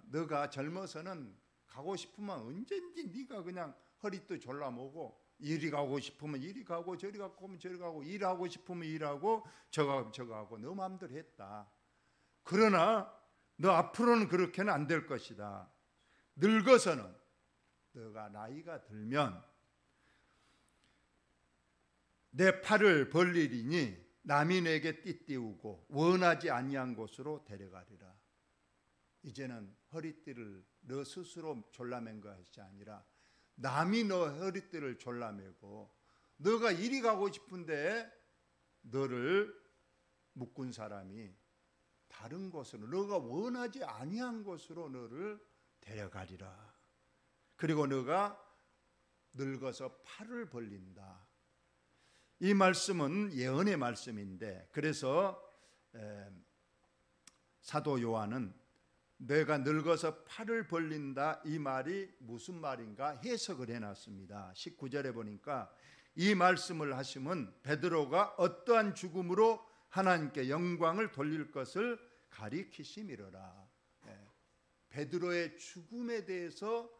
너가 젊어서는 가고 싶으면 언제든지 네가 그냥 허리띠 졸라매고 이리 가고 싶으면 이리 가고 저리 가고 저리 가고 일하고 싶으면 일하고 저거 하고 너 마음대로 했다. 그러나 너 앞으로는 그렇게는 안 될 것이다. 늙어서는 너가 나이가 들면 내 팔을 벌리리니 남이 내게 띠띠우고 원하지 아니한 곳으로 데려가리라. 이제는 허리띠를 너 스스로 졸라맨 것이 아니라 남이 너 허리띠를 졸라매고 너가 이리 가고 싶은데 너를 묶은 사람이 다른 곳으로, 너가 원하지 아니한 곳으로 너를 데려가리라. 그리고 너가 늙어서 팔을 벌린다. 이 말씀은 예언의 말씀인데, 그래서 사도 요한은 내가 늙어서 팔을 벌린다, 이 말이 무슨 말인가 해석을 해놨습니다. 19절에 보니까 이 말씀을 하시면 베드로가 어떠한 죽음으로 하나님께 영광을 돌릴 것을 가리키심이로라. 베드로의 죽음에 대해서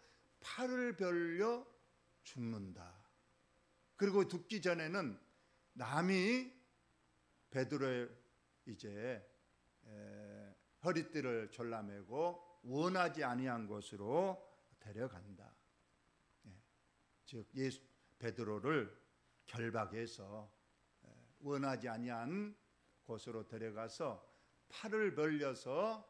팔을 벌려 죽는다. 그리고 죽기 전에는 남이 베드로의 이제 허리띠를 졸라매고 원하지 아니한 곳으로 데려간다. 즉 베드로를 결박해서 원하지 아니한 곳으로 데려가서 팔을 벌려서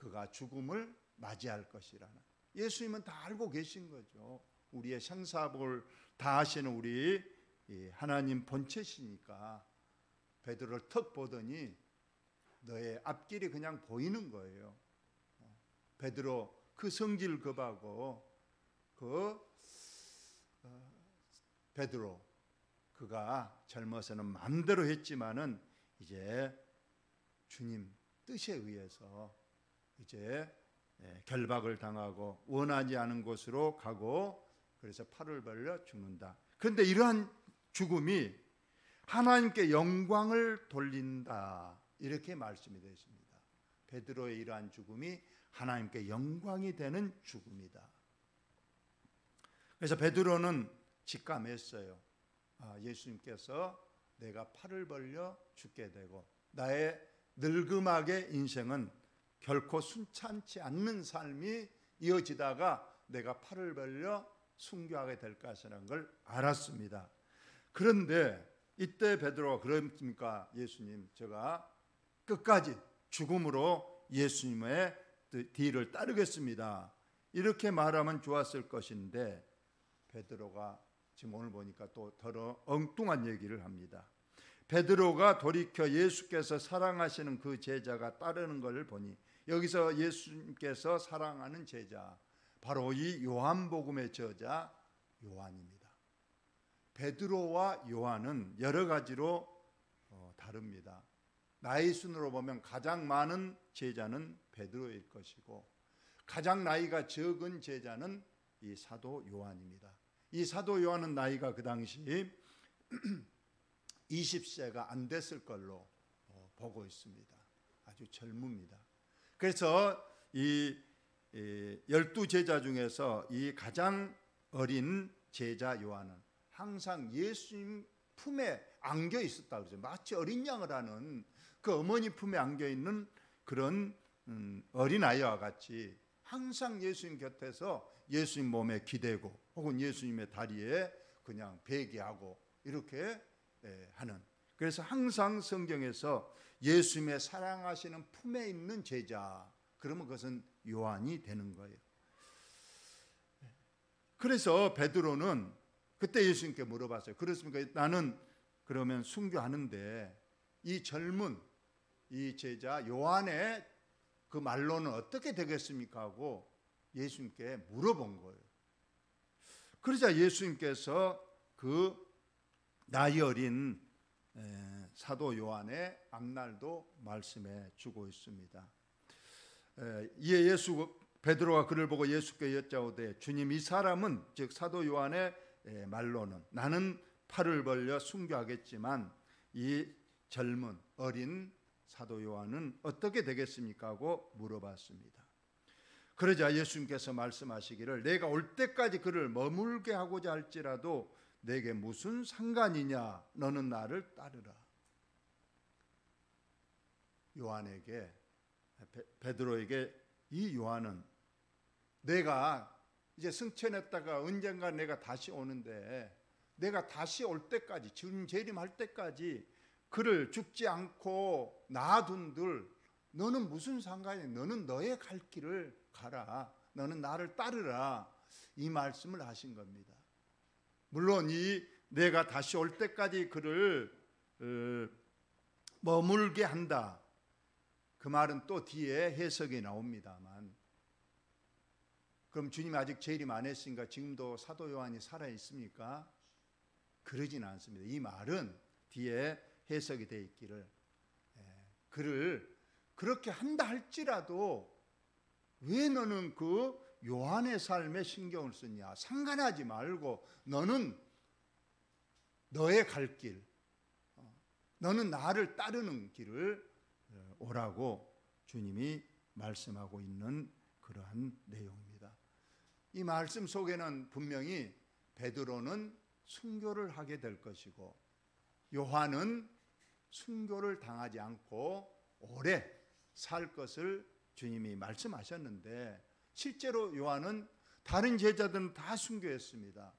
그가 죽음을 맞이할 것이라는, 예수님은 다 알고 계신 거죠. 우리의 생사복을 다 아시는 우리 하나님 본체시니까 베드로를 턱 보더니 너의 앞길이 그냥 보이는 거예요. 베드로 그 성질 급하고 베드로 그가 젊어서는 마음대로 했지만은 이제 주님 뜻에 의해서 이제 결박을 당하고 원하지 않은 곳으로 가고, 그래서 팔을 벌려 죽는다. 그런데 이러한 죽음이 하나님께 영광을 돌린다, 이렇게 말씀이 되어 있습니다. 베드로의 이러한 죽음이 하나님께 영광이 되는 죽음이다. 그래서 베드로는 직감했어요. 예수님께서 내가 팔을 벌려 죽게 되고 나의 늙음하게 인생은 결코 순탄치 않는 삶이 이어지다가 내가 팔을 벌려 순교하게 될 것이라는 걸 알았습니다. 그런데 이때 베드로가 그럽니까? 예수님, 제가 끝까지 죽음으로 예수님의 뒤를 따르겠습니다. 이렇게 말하면 좋았을 것인데 베드로가 지금 오늘 보니까 또 더러 엉뚱한 얘기를 합니다. 베드로가 돌이켜 예수께서 사랑하시는 그 제자가 따르는 것을 보니, 여기서 예수님께서 사랑하는 제자, 바로 이 요한복음의 저자 요한입니다. 베드로와 요한은 여러 가지로 다릅니다. 나이 순으로 보면 가장 많은 제자는 베드로일 것이고, 가장 나이가 적은 제자는 이 사도 요한입니다. 이 사도 요한은 나이가 그 당시 20세가 안 됐을 걸로 보고 있습니다. 아주 젊습니다. 그래서 이 12제자 중에서 이 가장 어린 제자 요한은 항상 예수님 품에 안겨 있었다고 그러죠. 마치 어린 양을 하는 그 어머니 품에 안겨 있는 그런 어린아이와 같이 항상 예수님 곁에서 예수님 몸에 기대고 혹은 예수님의 다리에 그냥 베개하고 이렇게 하는, 그래서 항상 성경에서 예수님의 사랑하시는 품에 있는 제자, 그러면 그것은 요한이 되는 거예요. 그래서 베드로는 그때 예수님께 물어봤어요. 그렇습니까? 나는 그러면 순교하는데 이 젊은 이 제자 요한의 그 말로는 어떻게 되겠습니까? 하고 예수님께 물어본 거예요. 그러자 예수님께서 그 나이 어린 사도 요한의 앞날도 말씀해 주고 있습니다. 이에 베드로가 그를 보고 예수께 여짜오되 주님, 이 사람은, 즉 사도 요한의 말로는 나는 팔을 벌려 순교하겠지만 이 젊은 어린 사도 요한은 어떻게 되겠습니까? 하고 물어봤습니다. 그러자 예수님께서 말씀하시기를 내가 올 때까지 그를 머물게 하고자 할지라도 내게 무슨 상관이냐? 너는 나를 따르라. 요한에게, 베드로에게 이 요한은 내가 이제 승천했다가 언젠가 내가 다시 오는데 내가 다시 올 때까지, 주님 재림할 때까지 그를 죽지 않고 놔둔들 너는 무슨 상관이냐? 너는 너의 갈 길을 가라. 너는 나를 따르라. 이 말씀을 하신 겁니다. 물론 이 내가 다시 올 때까지 그를 머물게 한다, 그 말은 또 뒤에 해석이 나옵니다만, 그럼 주님 아직 재림 안 했으니까 지금도 사도 요한이 살아 있습니까? 그러진 않습니다. 이 말은 뒤에 해석이 되어 있기를, 그를 그렇게 한다 할지라도 왜 너는 그 요한의 삶에 신경을 쓰냐? 상관하지 말고 너는 너의 갈 길, 너는 나를 따르는 길을 오라고 주님이 말씀하고 있는 그러한 내용입니다. 이 말씀 속에는 분명히 베드로는 순교를 하게 될 것이고 요한은 순교를 당하지 않고 오래 살 것을 주님이 말씀하셨는데, 실제로 요한은 다른 제자들은 다 순교했습니다.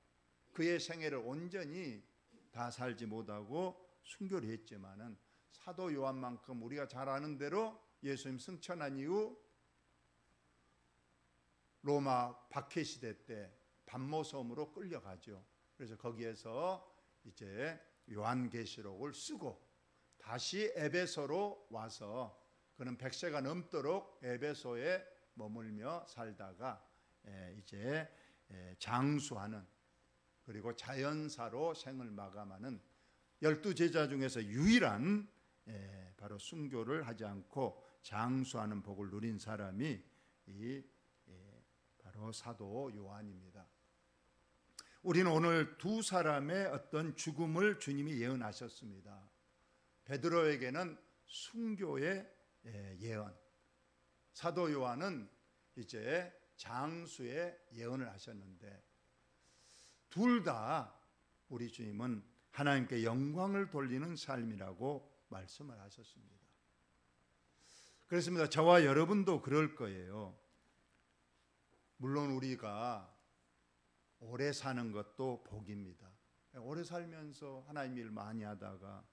그의 생애를 온전히 다 살지 못하고 순교를 했지만은 사도 요한만큼 우리가 잘 아는 대로 예수님 승천한 이후 로마 박해 시대 때 반모섬으로 끌려가죠. 그래서 거기에서 이제 요한계시록을 쓰고 다시 에베소로 와서 그는 100세가 넘도록 에베소에 머물며 살다가 이제 장수하는, 그리고 자연사로 생을 마감하는 12제자 중에서 유일한 바로 순교를 하지 않고 장수하는 복을 누린 사람이 바로 사도 요한입니다. 우리는 오늘 두 사람의 어떤 죽음을 주님이 예언하셨습니다. 베드로에게는 순교의 예언, 사도 요한은 이제 장수의 예언을 하셨는데, 둘 다 우리 주님은 하나님께 영광을 돌리는 삶이라고 말씀을 하셨습니다. 그렇습니다. 저와 여러분도 그럴 거예요. 물론 우리가 오래 사는 것도 복입니다. 오래 살면서 하나님 일 많이 하다가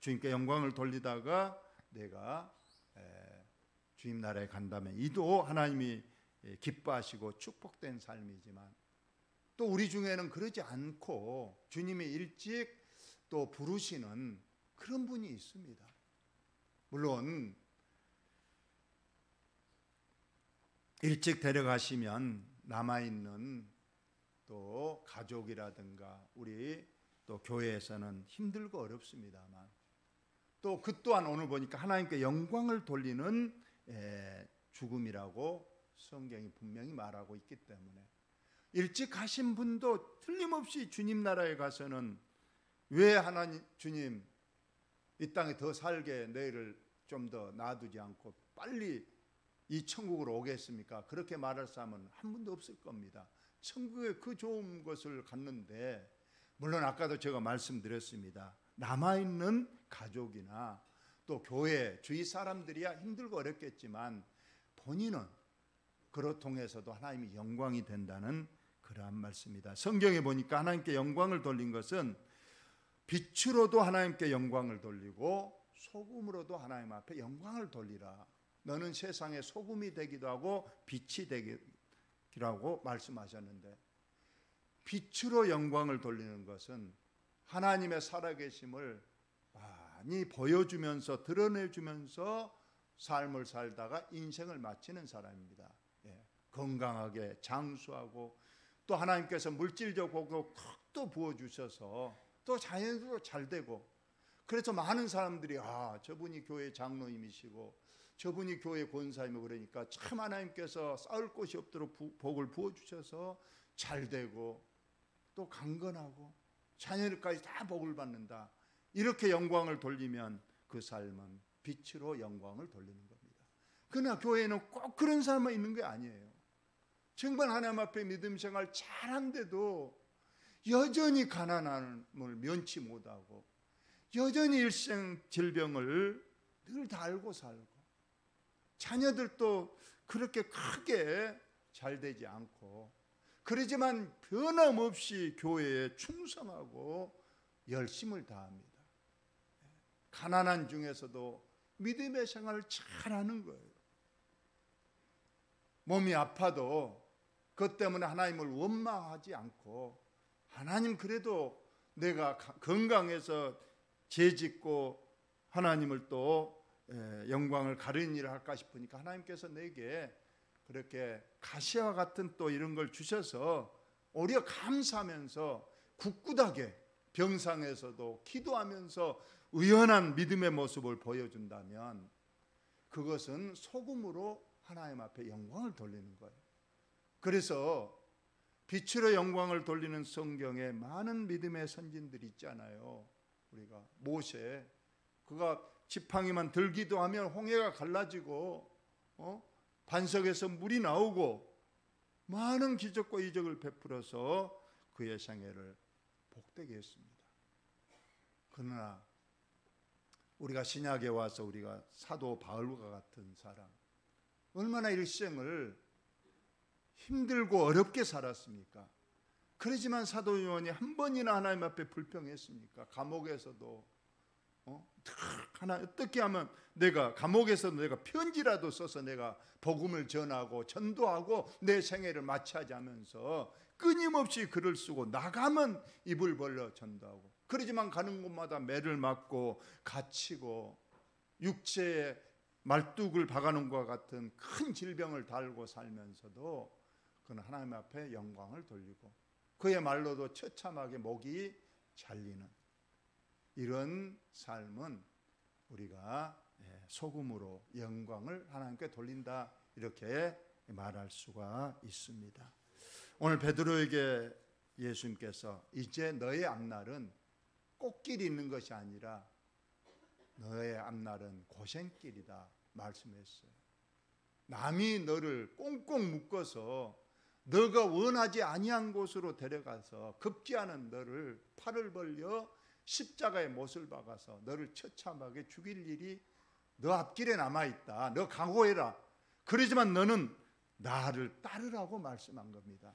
주님께 영광을 돌리다가 내가 주님 나라에 간다면 이도 하나님이 기뻐하시고 축복된 삶이지만, 또 우리 중에는 그러지 않고 주님이 일찍 또 부르시는 그런 분이 있습니다. 물론 일찍 데려가시면 남아있는 또 가족이라든가 우리 또 교회에서는 힘들고 어렵습니다만, 또 그 또한 오늘 보니까 하나님께 영광을 돌리는 죽음이라고 성경이 분명히 말하고 있기 때문에, 일찍 가신 분도 틀림없이 주님 나라에 가서는 왜 하나님 주님 이 땅에 더 살게 내일을 좀 더 놔두지 않고 빨리 이 천국으로 오겠습니까? 그렇게 말할 사람은 한 분도 없을 겁니다. 천국에 그 좋은 것을 갔는데, 물론 아까도 제가 말씀드렸습니다. 남아있는 가족이나 또 교회 주위 사람들이야 힘들고 어렵겠지만 본인은 그로 통해서도 하나님이 영광이 된다는 그러한 말씀입니다. 성경에 보니까 하나님께 영광을 돌린 것은 빛으로도 하나님께 영광을 돌리고 소금으로도 하나님 앞에 영광을 돌리라. 너는 세상의 소금이 되기도 하고 빛이 되기라고 말씀하셨는데, 빛으로 영광을 돌리는 것은 하나님의 살아계심을 많이 보여주면서 드러내주면서 삶을 살다가 인생을 마치는 사람입니다. 건강하게 장수하고 또 하나님께서 물질적으로 턱도 부어주셔서 또 자연스럽게 잘 되고, 그래서 많은 사람들이 저분이 교회 장로님이시고 저분이 교회 권사이고 그러니까 참 하나님께서 쌓을 곳이 없도록 복을 부어주셔서 잘 되고 또 강건하고 자녀들까지 다 복을 받는다. 이렇게 영광을 돌리면 그 삶은 빛으로 영광을 돌리는 겁니다. 그러나 교회에는 꼭 그런 사람만 있는 게 아니에요. 정말 하나님 앞에 믿음 생활 잘한데도 여전히 가난함을 면치 못하고 여전히 일생 질병을 늘 다 알고 살고, 자녀들도 그렇게 크게 잘 되지 않고, 그러지만 변함없이 교회에 충성하고 열심을 다합니다. 가난한 중에서도 믿음의 생활을 잘하는 거예요. 몸이 아파도 그것 때문에 하나님을 원망하지 않고, 하나님 그래도 내가 건강해서 죄짓고 하나님을 또 영광을 가르는 일을 할까 싶으니까 하나님께서 내게 그렇게 가시와 같은 또 이런 걸 주셔서 오히려 감사하면서 굳굳하게 병상에서도 기도하면서 의연한 믿음의 모습을 보여준다면 그것은 소금으로 하나님 앞에 영광을 돌리는 거예요. 그래서 빛으로 영광을 돌리는 성경에 많은 믿음의 선진들이 있잖아요. 우리가 모세, 그가 지팡이만 들기도 하면 홍해가 갈라지고 반석에서 물이 나오고 많은 기적과 이적을 베풀어서 그의 생애를 복되게 했습니다. 그러나 우리가 신약에 와서 우리가 사도 바울과 같은 사람, 얼마나 일생을 힘들고 어렵게 살았습니까? 그러지만 사도 요한이 한 번이나 하나님 앞에 불평했습니까? 감옥에서도 하나 어떻게 하면 내가 감옥에서 내가 편지라도 써서 내가 복음을 전하고 전도하고 내 생애를 마치하자면서 끊임없이 글을 쓰고 나가면 입을 벌려 전도하고, 그러지만 가는 곳마다 매를 맞고 갇히고 육체에 말뚝을 박아놓은 것과 같은 큰 질병을 달고 살면서도 그는 하나님 앞에 영광을 돌리고 그의 말로도 처참하게 목이 잘리는 이런 삶은 우리가 소금으로 영광을 하나님께 돌린다, 이렇게 말할 수가 있습니다. 오늘 베드로에게 예수님께서 이제 너의 앞날은 꽃길이 있는 것이 아니라 너의 앞날은 고생길이다 말씀했어요. 남이 너를 꽁꽁 묶어서 너가 원하지 아니한 곳으로 데려가서 급기야는 너를 팔을 벌려 십자가에 못을 박아서 너를 처참하게 죽일 일이 너 앞길에 남아있다. 너 각오해라. 그러지만 너는 나를 따르라고 말씀한 겁니다.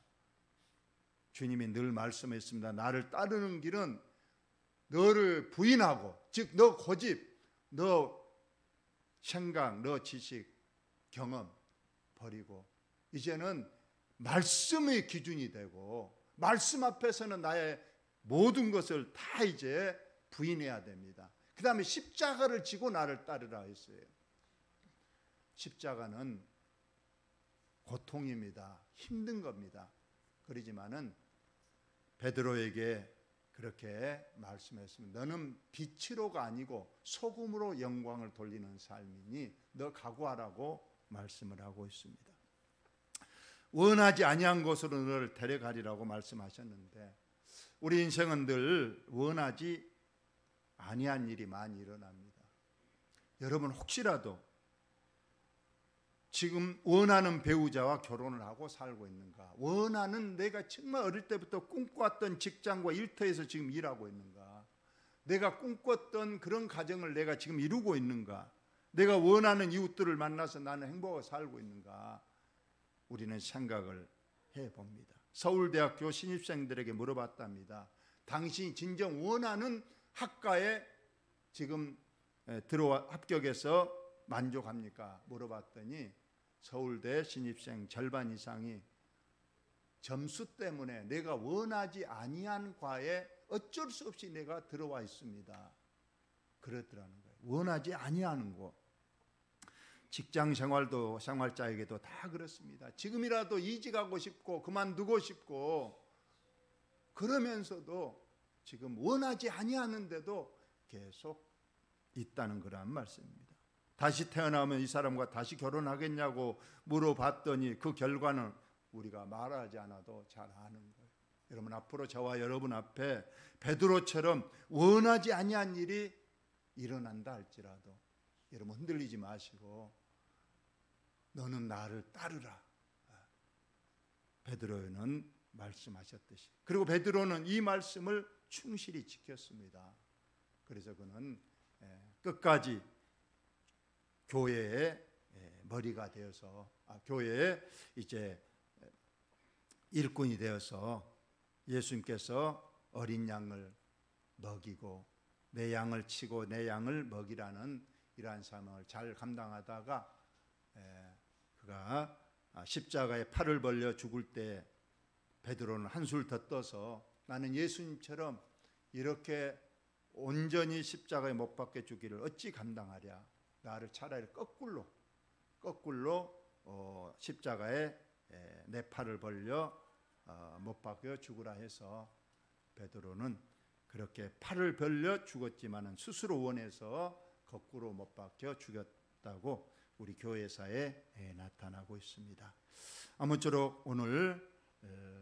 주님이 늘 말씀했습니다. 나를 따르는 길은 너를 부인하고, 즉 너 고집, 너 생각, 너 지식, 경험 버리고 이제는 말씀의 기준이 되고 말씀 앞에서는 나의 모든 것을 다 이제 부인해야 됩니다. 그 다음에 십자가를 지고 나를 따르라 했어요. 십자가는 고통입니다. 힘든 겁니다. 그러지만은 베드로에게 그렇게 말씀했습니다. 너는 빛으로가 아니고 소금으로 영광을 돌리는 삶이니 너 각오하라고 말씀을 하고 있습니다. 원하지 아니한 곳으로 너를 데려가리라고 말씀하셨는데 우리 인생은 늘 원하지 아니한 일이 많이 일어납니다. 여러분 혹시라도 지금 원하는 배우자와 결혼을 하고 살고 있는가? 원하는 내가 정말 어릴 때부터 꿈꿔왔던 직장과 일터에서 지금 일하고 있는가? 내가 꿈꿨던 그런 가정을 내가 지금 이루고 있는가? 내가 원하는 이웃들을 만나서 나는 행복하게 살고 있는가? 우리는 생각을 해봅니다. 서울대학교 신입생들에게 물어봤답니다. 당신이 진정 원하는 학과에 지금 들어와 합격해서 만족합니까? 물어봤더니 서울대 신입생 절반 이상이 점수 때문에 내가 원하지 아니한 과에 어쩔 수 없이 내가 들어와 있습니다. 그랬더라는 거예요. 원하지 아니하는 거. 직장 생활도 생활자에게도 다 그렇습니다. 지금이라도 이직하고 싶고 그만두고 싶고 그러면서도 지금 원하지 아니하는데도 계속 있다는 거란 말씀입니다. 다시 태어나면 이 사람과 다시 결혼하겠냐고 물어봤더니 그 결과는 우리가 말하지 않아도 잘 아는 거예요. 여러분 앞으로 저와 여러분 앞에 베드로처럼 원하지 아니한 일이 일어난다 할지라도 여러분 흔들리지 마시고 너는 나를 따르라. 베드로는 말씀하셨듯이. 그리고 베드로는 이 말씀을 충실히 지켰습니다. 그래서 그는 끝까지 교회의 머리가 되어서 교회의 이제 일꾼이 되어서 예수님께서 어린 양을 먹이고 내 양을 치고 내 양을 먹이라는 이러한 사명을 잘 감당하다가 그가 십자가에 팔을 벌려 죽을 때 베드로는 한술 더 떠서 나는 예수님처럼 이렇게 온전히 십자가에 못 박혀 죽기를 어찌 감당하랴. 나를 차라리 거꾸로 십자가에 내 팔을 벌려 못 박혀 죽으라 해서 베드로는 그렇게 팔을 벌려 죽었지만은 스스로 원해서 거꾸로 못 박혀 죽였다고 우리 교회사에 나타나고 있습니다. 아무쪼록 오늘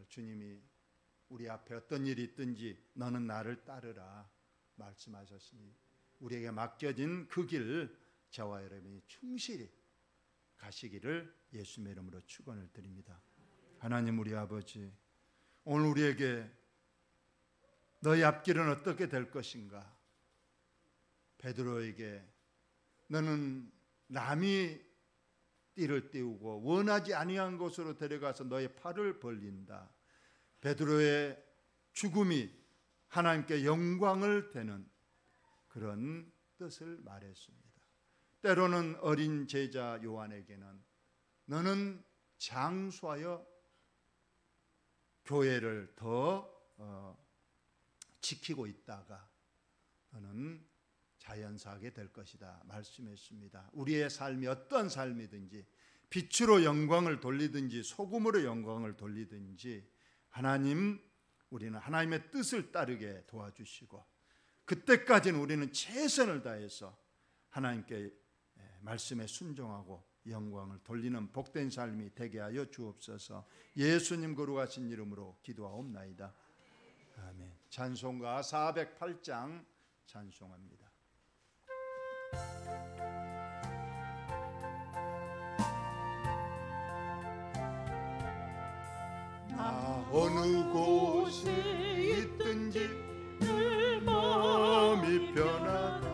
주님이 우리 앞에 어떤 일이 있든지 너는 나를 따르라 말씀하셨으니 우리에게 맡겨진 그 길 저와 여러분이 충실히 가시기를 예수님의 이름으로 축원을 드립니다. 하나님 우리 아버지, 오늘 우리에게 너의 앞길은 어떻게 될 것인가? 베드로에게 너는 남이 띠를 띄우고 원하지 아니한 곳으로 데려가서 너의 팔을 벌린다. 베드로의 죽음이 하나님께 영광을 되는 그런 뜻을 말했습니다. 때로는 어린 제자 요한에게는 너는 장수하여 교회를 더 지키고 있다가 너는 자연사하게 될 것이다 말씀했습니다. 우리의 삶이 어떤 삶이든지 빛으로 영광을 돌리든지 소금으로 영광을 돌리든지 우리는 하나님의 뜻을 따르게 도와주시고 그때까지는 우리는 최선을 다해서 하나님께 말씀에 순종하고 영광을 돌리는 복된 삶이 되게 하여 주옵소서. 예수님 거룩하신 이름으로 기도하옵나이다. 아멘. 찬송가 408장 찬송합니다. 나 어느 곳에 있든지 늘 마음이 편하다.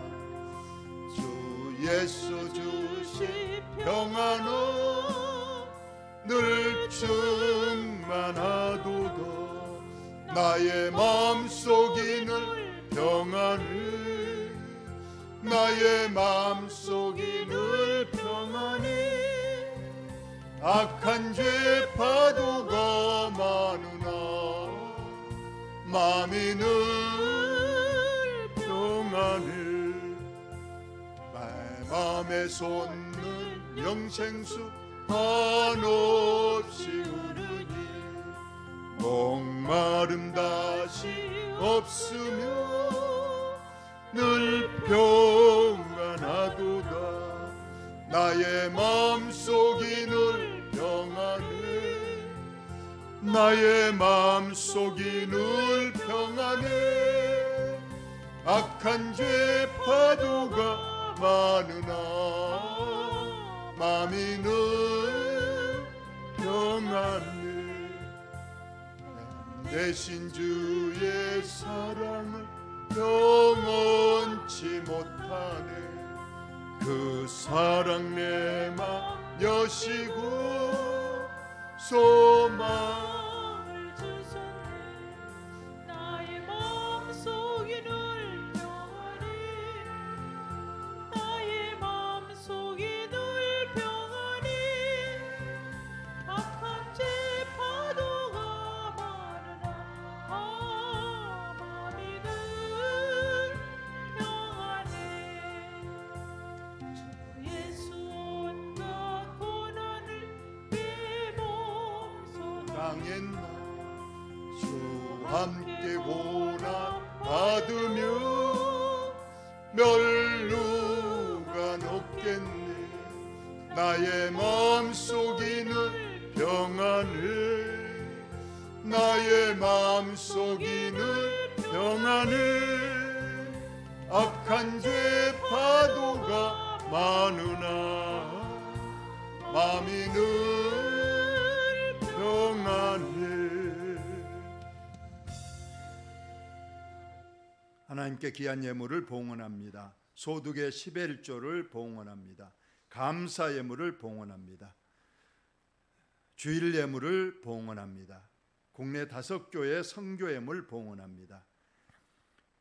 주 예수 주신 평안은 늘 충만하도다. 나의 마음속이 늘 평안을 나의 마음속이 늘 평안이 악한 죄 파도가 많으나 마음이 늘 평안을 내 마음에 솟는 영생수 한없이 흐르니 목마름 다시 없으며 늘 평안하도다. 나의 마음속이 늘 평안해 나의 마음속이 늘 평안해 악한 죄 파도가 많으나 마음이 늘 평안해. 대신 주의 사랑을 영원치 못하네. 그 사랑 내 맘 여시고 소망을 주셨네. 나의 마음속이 늘 평안해 나의 마음속이 늘 평안해 악한 죄 파도가 많으나 마음이 늘 평안해. 예수 온갖 고난을 내 몸소 당했나. 주 함께 고난 받으며 멸루가 높겠네. 나의 마음속이 늘 평안해 나의 마음속이 늘 평안해 악한 죄 파도가 많으나 마음이 늘 평안해. 하나님께 귀한 예물을 봉헌합니다. 소득의 11조를 봉헌합니다. 감사 예물을 봉헌합니다. 주일 예물을 봉헌합니다. 국내 5교회 선교 예물 봉헌합니다.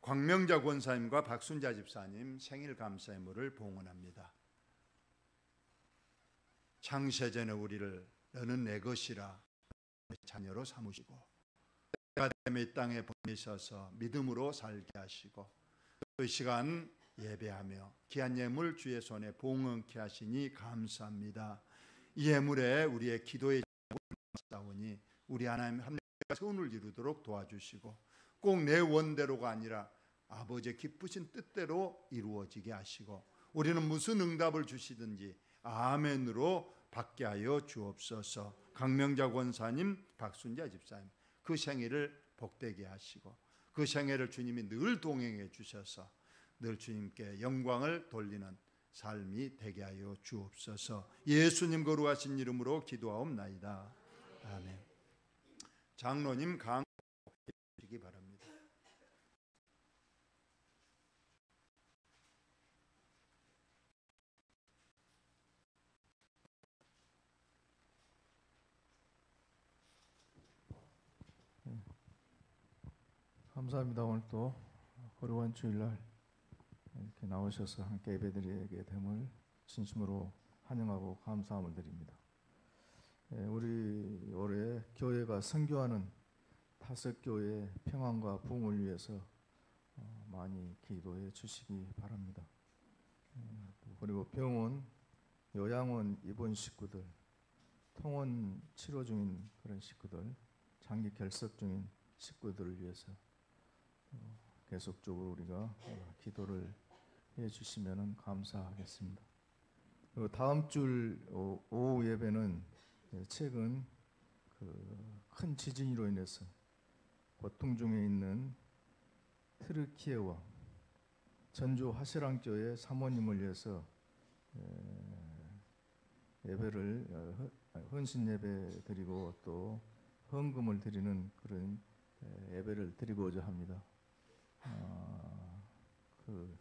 광명자 권사님과 박순자 집사님 생일 감사 예물을 봉헌합니다. 창세전에 우리를 너는 내 것이라 자녀로 삼으시고 때가 되면 이 땅에 보내셔서 믿음으로 살게 하시고 그 시간 예배하며 귀한 예물 주의 손에 봉헌케 하시니 감사합니다. 이 예물에 우리의 기도의 싸우니 우리 하나님 함께 선을 이루도록 도와주시고 꼭 내 원대로가 아니라 아버지의 기쁘신 뜻대로 이루어지게 하시고 우리는 무슨 응답을 주시든지 아멘으로 받게 하여 주옵소서. 강명자 권사님, 박순자 집사님 그 생일을 복되게 하시고 그 생애를 주님이 늘 동행해 주셔서 늘 주님께 영광을 돌리는 삶이 되게 하여 주옵소서. 예수님 거룩하신 이름으로 기도하옵나이다. 아멘. 장로님 강해 주시기 바랍니다. 감사합니다. 오늘 또 거룩한 주일날 이렇게 나오셔서 함께 예배드리게 됨을 진심으로 환영하고 감사함을 드립니다. 우리 올해 교회가 선교하는 5교회의 평안과 부흥을 위해서 많이 기도해 주시기 바랍니다. 그리고 병원, 요양원 입원 식구들, 통원 치료 중인 그런 식구들, 장기 결석 중인 식구들을 위해서 계속적으로 우리가 기도를 해주시면 감사하겠습니다. 그리고 다음 주 오후 예배는 최근 큰 지진으로 인해서 고통 중에 있는 트르키예와 전주 화실항교회 사모님을 위해서 예배를 헌신 예배 드리고 또 헌금을 드리는 그런 예배를 드리고자 합니다. 그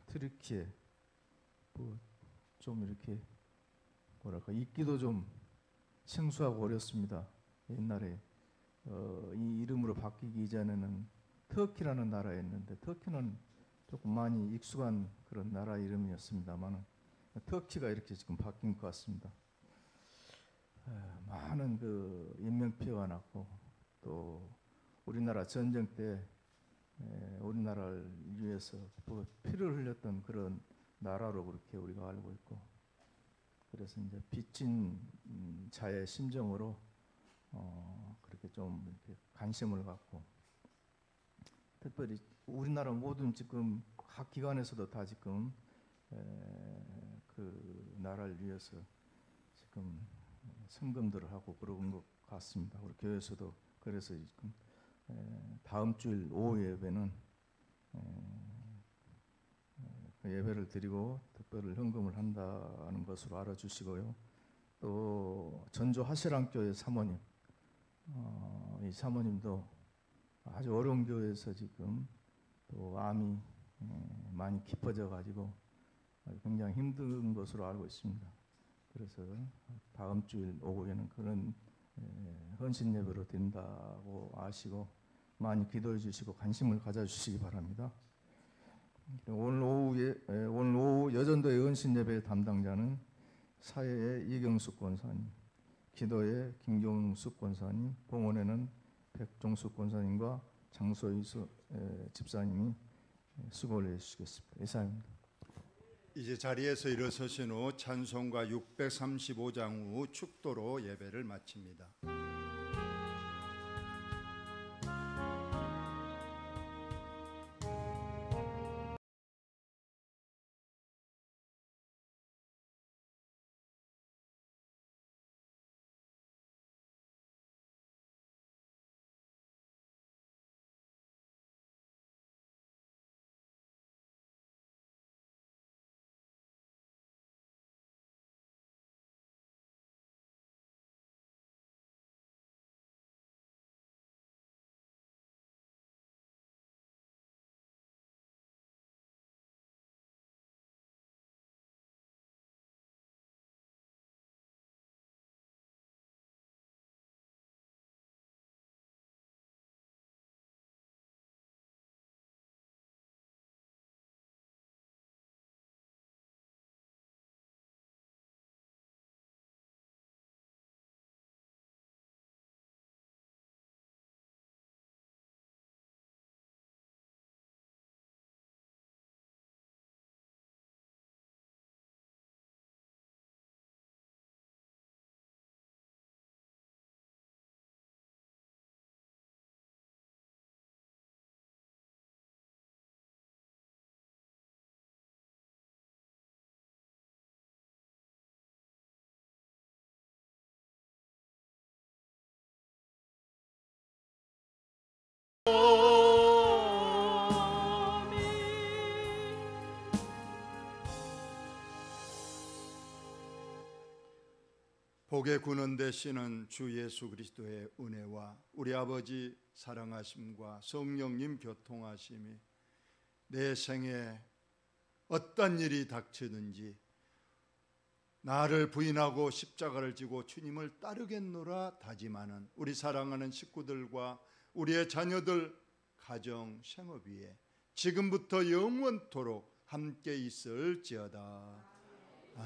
트르키예 좀 이렇게 뭐랄까 읽기도 좀 생소하고 어렵습니다. 옛날에 이 이름으로 바뀌기 이전에는 터키라는 나라였는데 터키는 조금 많이 익숙한 그런 나라 이름이었습니다만 터키가 이렇게 지금 바뀐 것 같습니다. 많은 그 인명피해가 났고 또 우리나라 전쟁 때 우리나라를 위해서 피를 흘렸던 그런 나라로 그렇게 우리가 알고 있고 그래서 이제 빚진 자의 심정으로 그렇게 좀 이렇게 관심을 갖고 특별히 우리나라 모든 지금 각 기관에서도 다 지금 그 나라를 위해서 지금 성금들을 하고 그런 것 같습니다. 우리 교회에서도 그래서 지금 다음 주일 오후 예배는 예배를 드리고 특별 헌금을 한다는 것으로 알아주시고요. 또 전주 화실항교회 사모님, 이 사모님도 아주 어려운 교회에서 지금 또 암이 많이 깊어져 가지고 굉장히 힘든 것으로 알고 있습니다. 그래서 다음 주일 오후에는 그런 헌신 예배로 드린다고 아시고 많이 기도해 주시고 관심을 가져주시기 바랍니다. 오늘 오후 여전도의 헌신 예배 담당자는 사회의 이경숙 권사님, 기도의 김경숙 권사님, 봉헌에는 백종숙 권사님과 장소희 집사님이 수고를 해주시겠습니다. 이상입니다. 이제 자리에서 일어서신 후 찬송가 635장 후 축도로 예배를 마칩니다. 복의 근원 되시는 주 예수 그리스도의 은혜와 우리 아버지 사랑하심과 성령님 교통하심이 내 생에 어떤 일이 닥치든지 나를 부인하고 십자가를 지고 주님을 따르겠노라 다짐하는 우리 사랑하는 식구들과 우리의 자녀들, 가정, 생업 위에 지금부터 영원토록 함께 있을지어다.